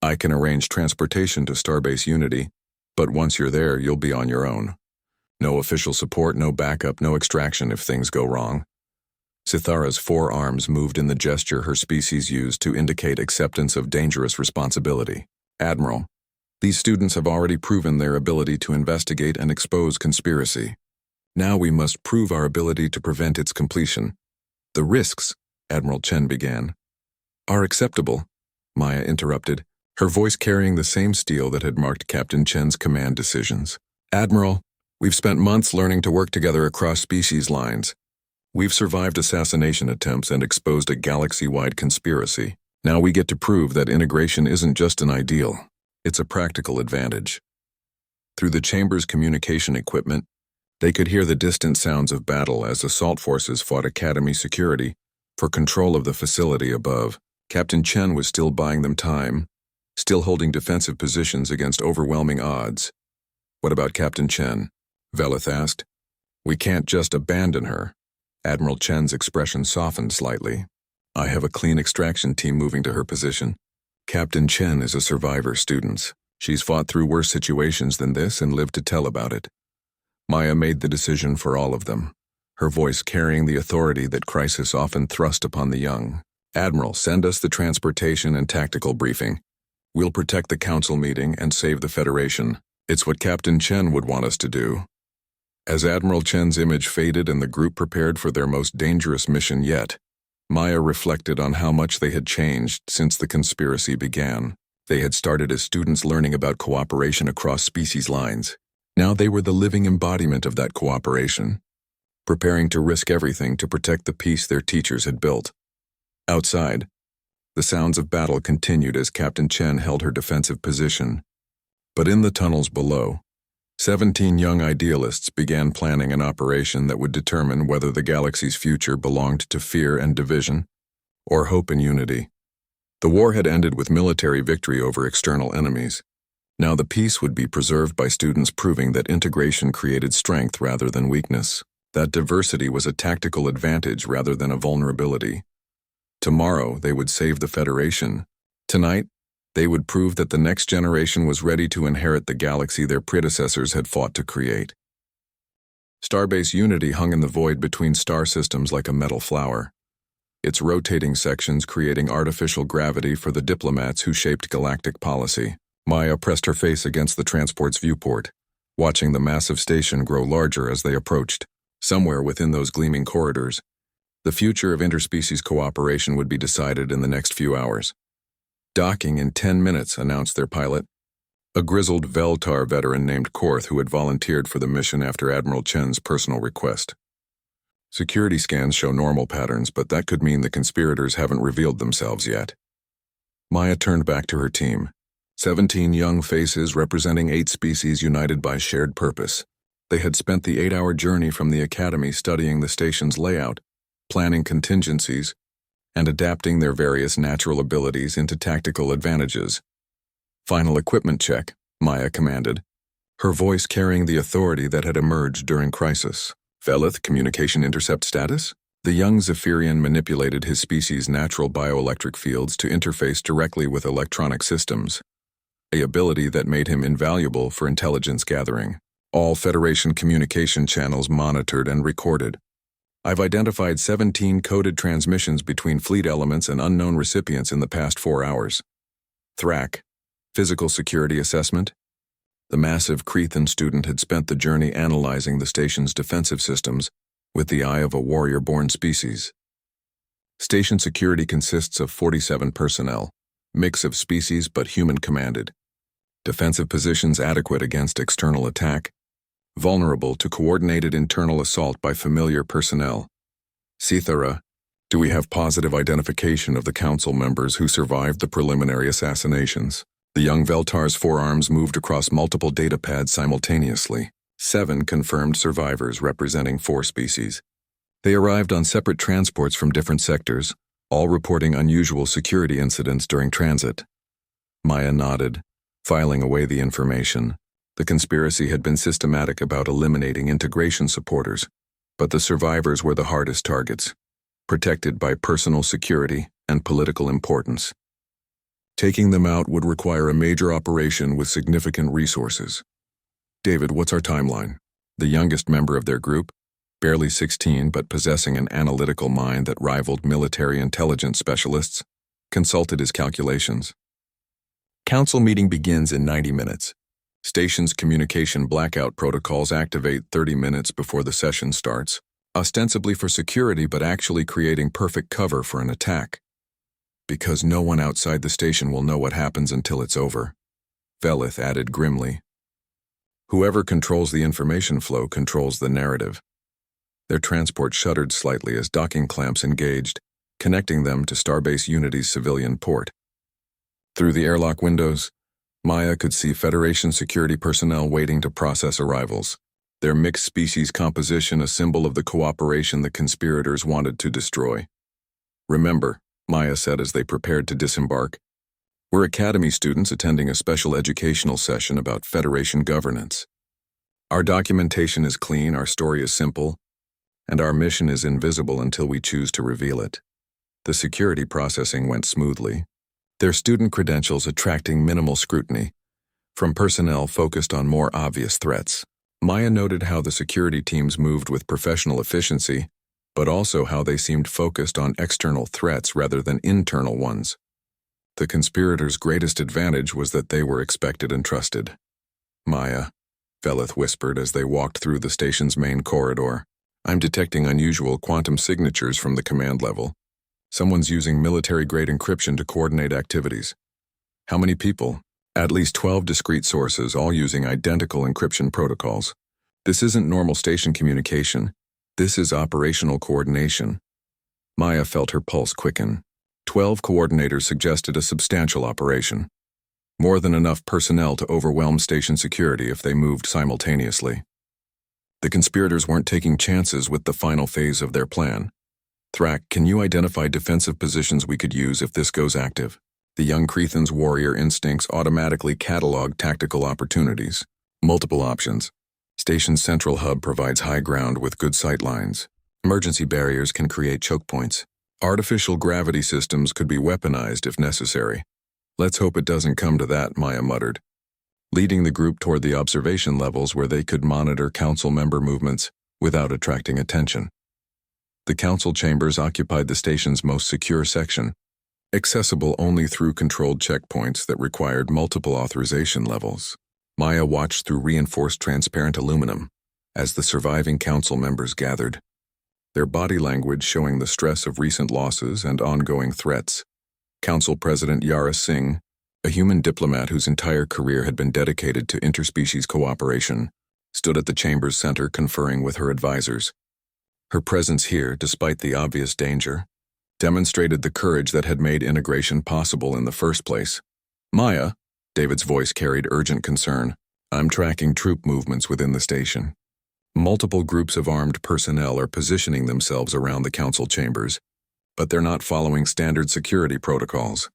I can arrange transportation to Starbase Unity, but once you're there, you'll be on your own. No official support, no backup, no extraction if things go wrong. Sithara's 4 arms moved in the gesture her species used to indicate acceptance of dangerous responsibility. Admiral, these students have already proven their ability to investigate and expose conspiracy. Now we must prove our ability to prevent its completion. The risks, Admiral Chen began, are acceptable, Maya interrupted, her voice carrying the same steel that had marked Captain Chen's command decisions. Admiral, we've spent months learning to work together across species lines. We've survived assassination attempts and exposed a galaxy-wide conspiracy. Now we get to prove that integration isn't just an ideal, it's a practical advantage. Through the chamber's communication equipment, they could hear the distant sounds of battle as assault forces fought Academy security for control of the facility above. Captain Chen was still buying them time, still holding defensive positions against overwhelming odds. What about Captain Chen? Velith asked. We can't just abandon her. Admiral Chen's expression softened slightly. I have a clean extraction team moving to her position. Captain Chen is a survivor, students. She's fought through worse situations than this and lived to tell about it. Maya made the decision for all of them, her voice carrying the authority that crisis often thrust upon the young. Admiral, send us the transportation and tactical briefing. We'll protect the council meeting and save the Federation. It's what Captain Chen would want us to do. As Admiral Chen's image faded and the group prepared for their most dangerous mission yet, Maya reflected on how much they had changed since the conspiracy began. They had started as students learning about cooperation across species lines. Now they were the living embodiment of that cooperation, preparing to risk everything to protect the peace their teachers had built. Outside, the sounds of battle continued as Captain Chen held her defensive position. But in the tunnels below, 17 young idealists began planning an operation that would determine whether the galaxy's future belonged to fear and division, or hope and unity. The war had ended with military victory over external enemies. Now the peace would be preserved by students proving that integration created strength rather than weakness, that diversity was a tactical advantage rather than a vulnerability. Tomorrow they would save the Federation. Tonight, they would prove that the next generation was ready to inherit the galaxy their predecessors had fought to create. Starbase Unity hung in the void between star systems like a metal flower, its rotating sections creating artificial gravity for the diplomats who shaped galactic policy. Maya pressed her face against the transport's viewport, watching the massive station grow larger as they approached. Somewhere within those gleaming corridors, The future of interspecies cooperation would be decided in the next few hours. Docking in 10 minutes, announced their pilot, a grizzled Veltar veteran named Korth who had volunteered for the mission after Admiral Chen's personal request. Security scans show normal patterns, but that could mean the conspirators haven't revealed themselves yet. Maya turned back to her team. 17 young faces representing 8 species united by shared purpose. They had spent the 8-hour journey from the academy studying the station's layout, planning contingencies, and adapting their various natural abilities into tactical advantages. Final equipment check, Maya commanded, her voice carrying the authority that had emerged during crisis. Velith, communication intercept status? The young Zephyrian manipulated his species' natural bioelectric fields to interface directly with electronic systems, a ability that made him invaluable for intelligence gathering. All Federation communication channels monitored and recorded. I've identified 17 coded transmissions between fleet elements and unknown recipients in the past 4 hours. Thrak, physical security assessment? The massive Crethan student had spent the journey analyzing the station's defensive systems with the eye of a warrior-born species. Station security consists of 47 personnel, mix of species but human-commanded. Defensive positions adequate against external attack, vulnerable to coordinated internal assault by familiar personnel. Sithara, do we have positive identification of the council members who survived the preliminary assassinations? The young Veltar's forearms moved across multiple data pads simultaneously. 7 confirmed survivors representing 4 species. They arrived on separate transports from different sectors, all reporting unusual security incidents during transit. Maya nodded, filing away the information. The conspiracy had been systematic about eliminating integration supporters, but the survivors were the hardest targets, protected by personal security and political importance. Taking them out would require a major operation with significant resources. David, what's our timeline? The youngest member of their group, barely 16 but possessing an analytical mind that rivaled military intelligence specialists, consulted his calculations. Council meeting begins in 90 minutes. Station's communication blackout protocols activate 30 minutes before the session starts, ostensibly for security but actually creating perfect cover for an attack. Because no one outside the station will know what happens until it's over, Velith added grimly. Whoever controls the information flow controls the narrative. Their transport shuddered slightly as docking clamps engaged, connecting them to Starbase Unity's civilian port. Through the airlock windows, Maya could see Federation security personnel waiting to process arrivals, their mixed species composition a symbol of the cooperation the conspirators wanted to destroy. Remember, Maya said as they prepared to disembark, we're Academy students attending a special educational session about Federation governance. Our documentation is clean, our story is simple, and our mission is invisible until we choose to reveal it. The security processing went smoothly, their student credentials attracting minimal scrutiny, from personnel focused on more obvious threats. Maya noted how the security teams moved with professional efficiency, but also how they seemed focused on external threats rather than internal ones. The conspirators' greatest advantage was that they were expected and trusted. Maya, Velith whispered as they walked through the station's main corridor, I'm detecting unusual quantum signatures from the command level. Someone's using military-grade encryption to coordinate activities. How many people? At least 12 discrete sources, all using identical encryption protocols. This isn't normal station communication. This is operational coordination. Maya felt her pulse quicken. 12 coordinators suggested a substantial operation. More than enough personnel to overwhelm station security if they moved simultaneously. The conspirators weren't taking chances with the final phase of their plan. Thrak, can you identify defensive positions we could use if this goes active? The young Crethan's warrior instincts automatically catalog tactical opportunities. Multiple options. Station's central hub provides high ground with good sight lines. Emergency barriers can create choke points. Artificial gravity systems could be weaponized if necessary. Let's hope it doesn't come to that, Maya muttered, leading the group toward the observation levels where they could monitor council member movements without attracting attention. The council chambers occupied the station's most secure section, accessible only through controlled checkpoints that required multiple authorization levels. Maya watched through reinforced transparent aluminum as the surviving council members gathered. their body language showing the stress of recent losses and ongoing threats. Council President Yara Singh, a human diplomat whose entire career had been dedicated to interspecies cooperation, stood at the chamber's center conferring with her advisors. Her presence here, despite the obvious danger, demonstrated the courage that had made integration possible in the first place. "Maya," David's voice carried urgent concern, "I'm tracking troop movements within the station. Multiple groups of armed personnel are positioning themselves around the council chambers, but they're not following standard security protocols."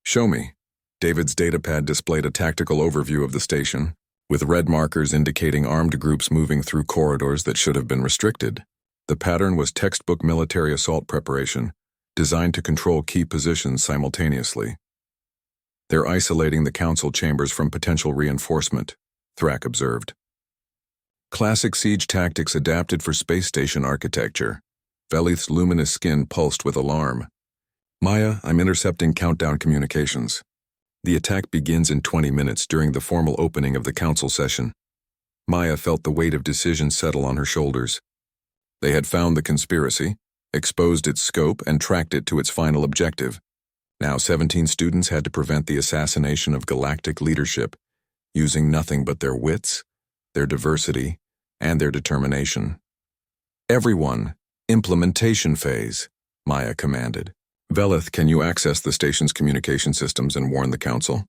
"Show me." David's datapad displayed a tactical overview of the station, with red markers indicating armed groups moving through corridors that should have been restricted. The pattern was textbook military assault preparation, designed to control key positions simultaneously. "They're isolating the council chambers from potential reinforcement," Thrak observed. "Classic siege tactics adapted for space station architecture." Velith's luminous skin pulsed with alarm. "Maya, I'm intercepting countdown communications. The attack begins in 20 minutes during the formal opening of the council session." Maya felt the weight of decision settle on her shoulders. They had found the conspiracy, exposed its scope, and tracked it to its final objective. Now 17 students had to prevent the assassination of galactic leadership, using nothing but their wits, their diversity, and their determination. "Everyone, implementation phase," Maya commanded. "Velith, can you access the station's communication systems and warn the council?"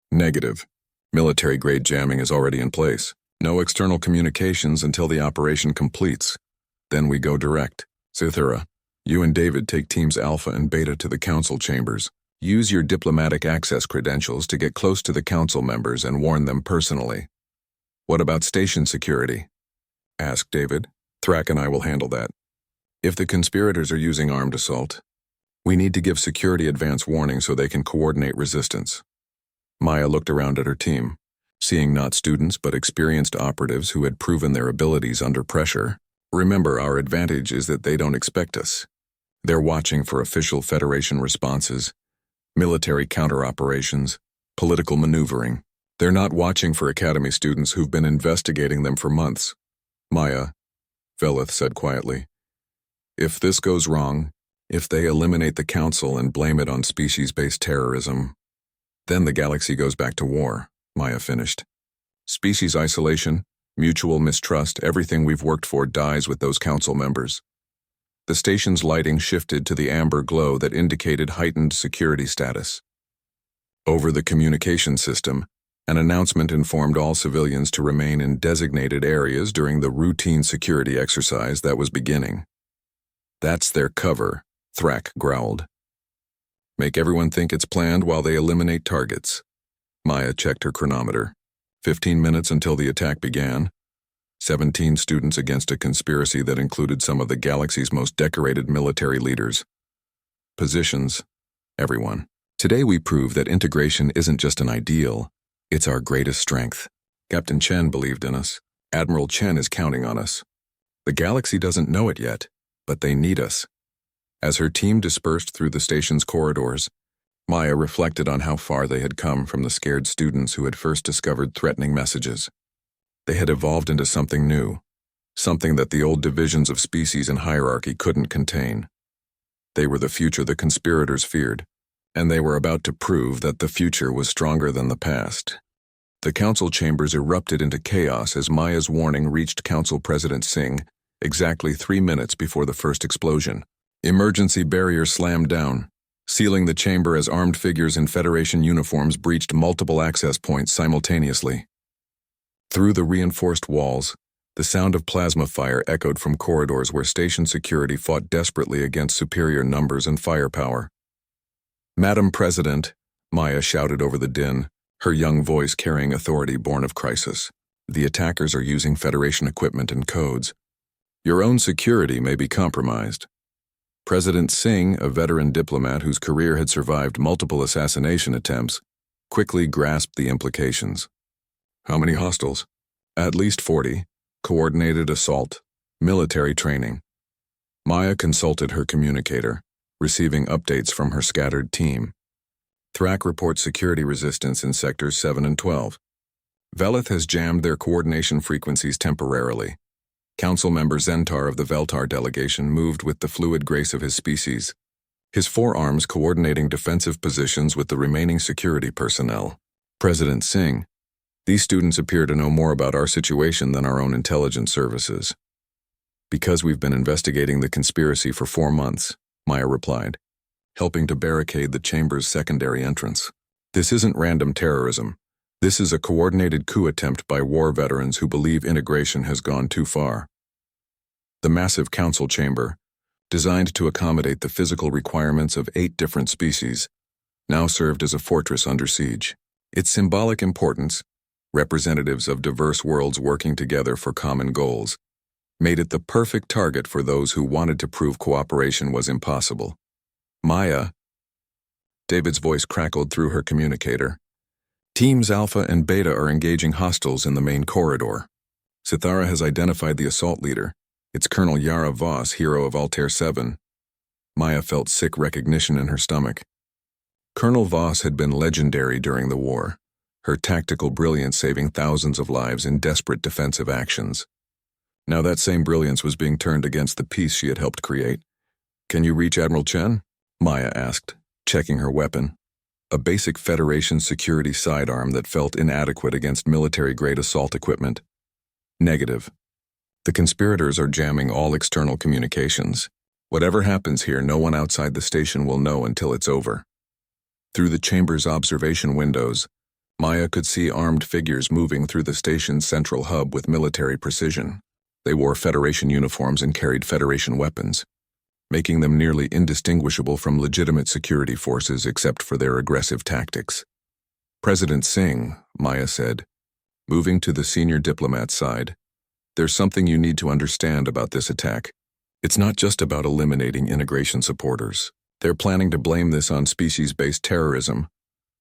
"Negative. Military-grade jamming is already in place. No external communications until the operation completes. Then we go direct. Sithira, you and David take teams Alpha and Beta to the council chambers. Use your diplomatic access credentials to get close to the council members and warn them personally." "What about station security?" asked David. "Thrak and I will handle that. If the conspirators are using armed assault, we need to give security advance warning so they can coordinate resistance." Maya looked around at her team, seeing not students but experienced operatives who had proven their abilities under pressure. "Remember, our advantage is that they don't expect us. They're watching for official Federation responses, military counter-operations, political maneuvering. They're not watching for Academy students who've been investigating them for months." "Maya," Velith said quietly, "if this goes wrong, if they eliminate the council and blame it on species-based terrorism, then the galaxy goes back to war," Maya finished. "Species isolation, mutual mistrust, everything we've worked for dies with those council members." The station's lighting shifted to the amber glow that indicated heightened security status. Over the communication system, an announcement informed all civilians to remain in designated areas during the routine security exercise that was beginning. "That's their cover," Thrak growled. "Make everyone think it's planned while they eliminate targets." Maya checked her chronometer. 15 minutes until the attack began. 17 students against a conspiracy that included some of the galaxy's most decorated military leaders. Positions, everyone. "Today we prove that integration isn't just an ideal, it's our greatest strength. Captain Chen believed in us. Admiral Chen is counting on us. The galaxy doesn't know it yet, but they need us." As her team dispersed through the station's corridors, Maya reflected on how far they had come from the scared students who had first discovered threatening messages. They had evolved into something new, something that the old divisions of species and hierarchy couldn't contain. They were the future the conspirators feared, and they were about to prove that the future was stronger than the past. The council chambers erupted into chaos as Maya's warning reached Council President Singh exactly 3 minutes before the first explosion. Emergency barriers slammed down, sealing the chamber as armed figures in Federation uniforms breached multiple access points simultaneously. Through the reinforced walls, the sound of plasma fire echoed from corridors where station security fought desperately against superior numbers and firepower. "Madam President," Maya shouted over the din, her young voice carrying authority born of crisis. "The attackers are using Federation equipment and codes. Your own security may be compromised." President Singh, a veteran diplomat whose career had survived multiple assassination attempts, quickly grasped the implications. "How many hostiles?" "At least 40. Coordinated assault. Military training." Maya consulted her communicator, receiving updates from her scattered team. "Thrak reports security resistance in sectors 7 and 12. Velith has jammed their coordination frequencies temporarily. Council member Zentar of the Veltar delegation moved with the fluid grace of his species, his forearms coordinating defensive positions with the remaining security personnel. President Singh, these students appear to know more about our situation than our own intelligence services. Because we've been investigating the conspiracy for 4 months, Maya replied, helping to barricade the chamber's secondary entrance. This isn't random terrorism. This is a coordinated coup attempt by war veterans who believe integration has gone too far. The massive council chamber, designed to accommodate the physical requirements of 8 different species, now served as a fortress under siege. Its symbolic importance, representatives of diverse worlds working together for common goals, made it the perfect target for those who wanted to prove cooperation was impossible. Maya, David's voice crackled through her communicator. Teams Alpha and Beta are engaging hostiles in the main corridor. Sithara has identified the assault leader. It's Colonel Yara Voss, hero of Altair 7. Maya felt sick recognition in her stomach. Colonel Voss had been legendary during the war, her tactical brilliance saving thousands of lives in desperate defensive actions. Now that same brilliance was being turned against the peace she had helped create. Can you reach Admiral Chen? Maya asked, checking her weapon. A basic Federation security sidearm that felt inadequate against military-grade assault equipment. Negative. The conspirators are jamming all external communications. Whatever happens here, no one outside the station will know until it's over. Through the chamber's observation windows, Maya could see armed figures moving through the station's central hub with military precision. They wore Federation uniforms and carried Federation weapons, making them nearly indistinguishable from legitimate security forces except for their aggressive tactics. President Singh, Maya said, moving to the senior diplomat's side, there's something you need to understand about this attack. It's not just about eliminating integration supporters. They're planning to blame this on species-based terrorism,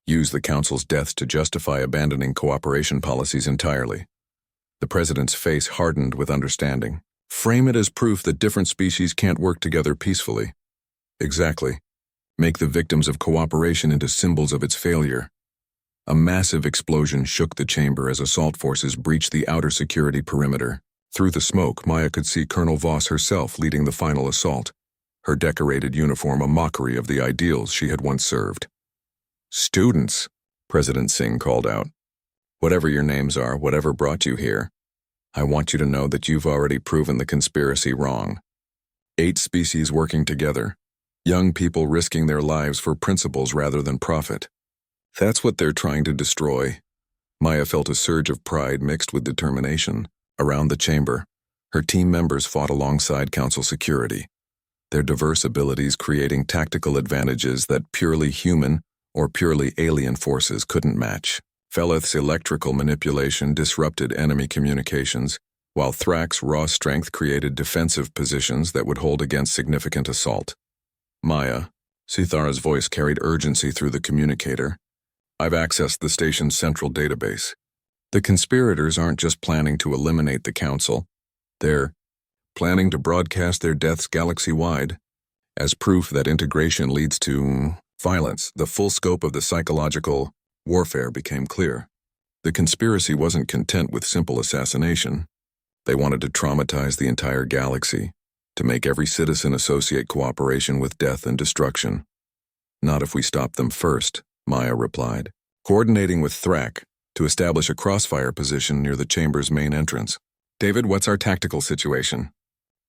use the Council's deaths to justify abandoning cooperation policies entirely. The president's face hardened with understanding. Frame it as proof that different species can't work together peacefully. Exactly. Make the victims of cooperation into symbols of its failure. A massive explosion shook the chamber as assault forces breached the outer security perimeter. Through the smoke, Maya could see Colonel Voss herself leading the final assault, her decorated uniform a mockery of the ideals she had once served. Students, President Singh called out. Whatever your names are, whatever brought you here, I want you to know that you've already proven the conspiracy wrong. 8 species working together, young people risking their lives for principles rather than profit. That's what they're trying to destroy. Maya felt a surge of pride mixed with determination. Around the chamber, her team members fought alongside Council security, their diverse abilities creating tactical advantages that purely human or purely alien forces couldn't match. Feleth's electrical manipulation disrupted enemy communications, while Thrak's raw strength created defensive positions that would hold against significant assault. Maya, Sithara's voice carried urgency through the communicator. I've accessed the station's central database. The conspirators aren't just planning to eliminate the Council. They're planning to broadcast their deaths galaxy-wide as proof that integration leads to violence. The full scope of the psychological warfare became clear. The conspiracy wasn't content with simple assassination. They wanted to traumatize the entire galaxy, to make every citizen associate cooperation with death and destruction. Not if we stop them first, Maya replied, coordinating with Thrak to establish a crossfire position near the chamber's main entrance. David, what's our tactical situation?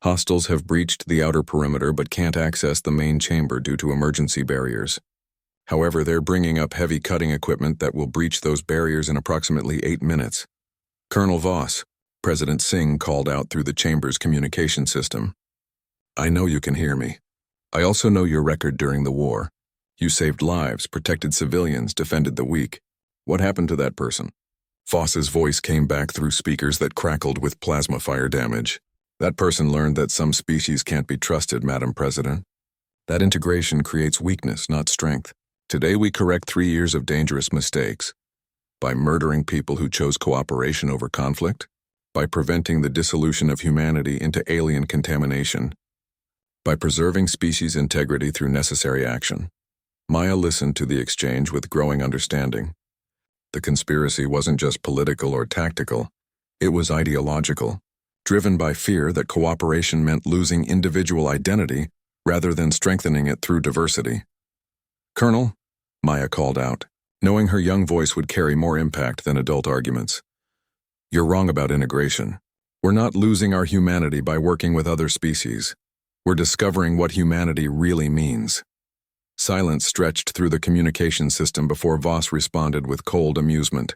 Hostiles have breached the outer perimeter but can't access the main chamber due to emergency barriers. However, they're bringing up heavy cutting equipment that will breach those barriers in approximately 8 minutes. Colonel Voss, President Singh called out through the chamber's communication system. I know you can hear me. I also know your record during the war. You saved lives, protected civilians, defended the weak. What happened to that person? Voss's voice came back through speakers that crackled with plasma fire damage. That person learned that some species can't be trusted, Madam President. That integration creates weakness, not strength. Today we correct 3 years of dangerous mistakes. By murdering people who chose cooperation over conflict, by preventing the dissolution of humanity into alien contamination, by preserving species integrity through necessary action. Maya listened to the exchange with growing understanding. The conspiracy wasn't just political or tactical, it was ideological. driven by fear that cooperation meant losing individual identity rather than strengthening it through diversity. "Colonel," Maya called out, knowing her young voice would carry more impact than adult arguments. "You're wrong about integration. We're not losing our humanity by working with other species. We're discovering what humanity really means." Silence stretched through the communication system before Voss responded with cold amusement.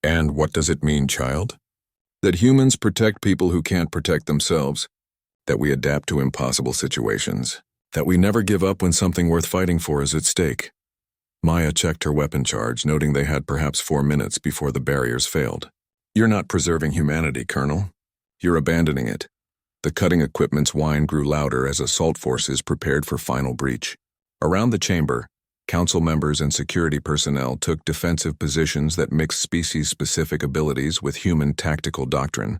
"And what does it mean, child?" "That humans protect people who can't protect themselves. That we adapt to impossible situations. That we never give up when something worth fighting for is at stake." Maya checked her weapon charge, noting they had perhaps 4 minutes before the barriers failed. "You're not preserving humanity, Colonel. You're abandoning it." The cutting equipment's whine grew louder as assault forces prepared for final breach. Around the chamber, council members and security personnel took defensive positions that mixed species-specific abilities with human tactical doctrine,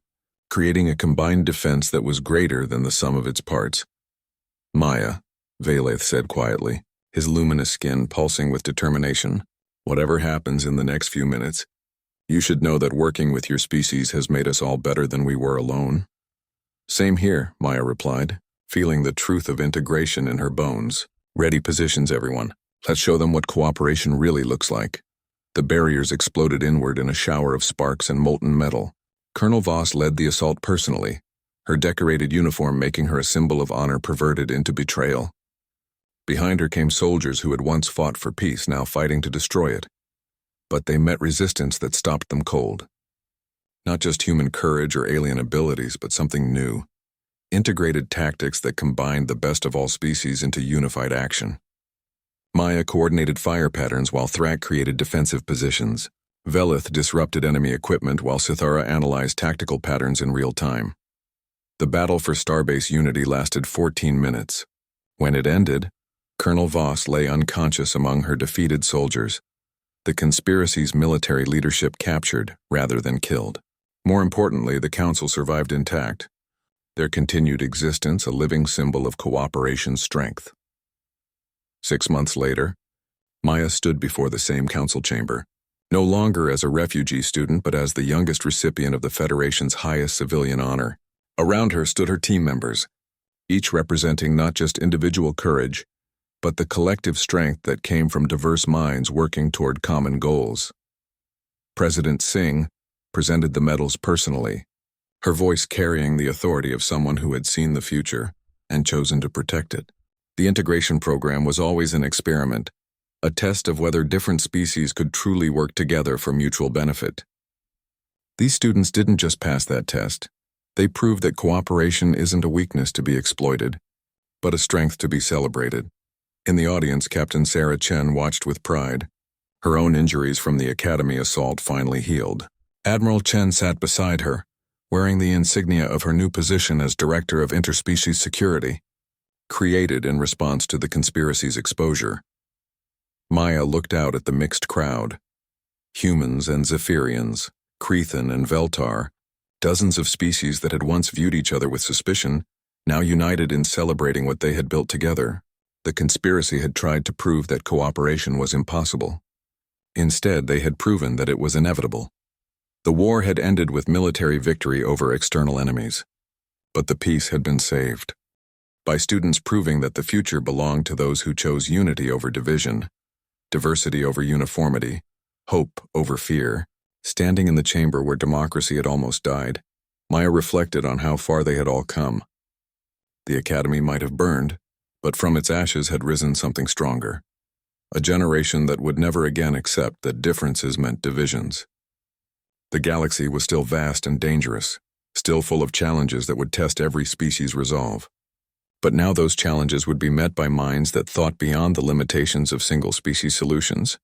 creating a combined defense that was greater than the sum of its parts. "Maya," Valeth said quietly, his luminous skin pulsing with determination, "whatever happens in the next few minutes, you should know that working with your species has made us all better than we were alone." "Same here," Maya replied, feeling the truth of integration in her bones. "Ready positions, everyone. Let's show them what cooperation really looks like." The barriers exploded inward in a shower of sparks and molten metal. Colonel Voss led the assault personally, her decorated uniform making her a symbol of honor perverted into betrayal. Behind her came soldiers who had once fought for peace, now fighting to destroy it. But they met resistance that stopped them cold. Not just human courage or alien abilities, but something new. Integrated tactics that combined the best of all species into unified action. Maya coordinated fire patterns while Thrak created defensive positions. Velith disrupted enemy equipment while Sithara analyzed tactical patterns in real time. The battle for Starbase Unity lasted 14 minutes. When it ended, Colonel Voss lay unconscious among her defeated soldiers. The conspiracy's military leadership captured rather than killed. More importantly, the council survived intact, their continued existence a living symbol of cooperation's strength. 6 months later, Maya stood before the same council chamber, no longer as a refugee student but as the youngest recipient of the Federation's highest civilian honor. Around her stood her team members, each representing not just individual courage, but the collective strength that came from diverse minds working toward common goals. President Singh presented the medals personally, her voice carrying the authority of someone who had seen the future and chosen to protect it. The integration program was always an experiment, a test of whether different species could truly work together for mutual benefit. These students didn't just pass that test. They proved that cooperation isn't a weakness to be exploited, but a strength to be celebrated. In the audience, Captain Sarah Chen watched with pride. Her own injuries from the Academy assault finally healed. Admiral Chen sat beside her, wearing the insignia of her new position as Director of Interspecies Security, created in response to the conspiracy's exposure. Maya looked out at the mixed crowd. Humans and Zephyrians, Krethan and Veltar, dozens of species that had once viewed each other with suspicion, now united in celebrating what they had built together. The conspiracy had tried to prove that cooperation was impossible. Instead, they had proven that it was inevitable. The war had ended with military victory over external enemies, but the peace had been saved by students proving that the future belonged to those who chose unity over division, diversity over uniformity, hope over fear. Standing in the chamber where democracy had almost died, Maya reflected on how far they had all come. The Academy might have burned, but from its ashes had risen something stronger. A generation that would never again accept that differences meant divisions. The galaxy was still vast and dangerous, still full of challenges that would test every species' resolve. But now those challenges would be met by minds that thought beyond the limitations of single-species solutions,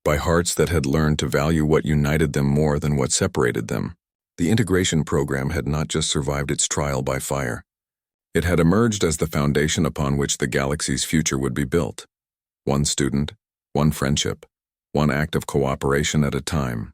by hearts that had learned to value what united them more than what separated them. The integration program had not just survived its trial by fire. It had emerged as the foundation upon which the galaxy's future would be built. One student, one friendship, one act of cooperation at a time.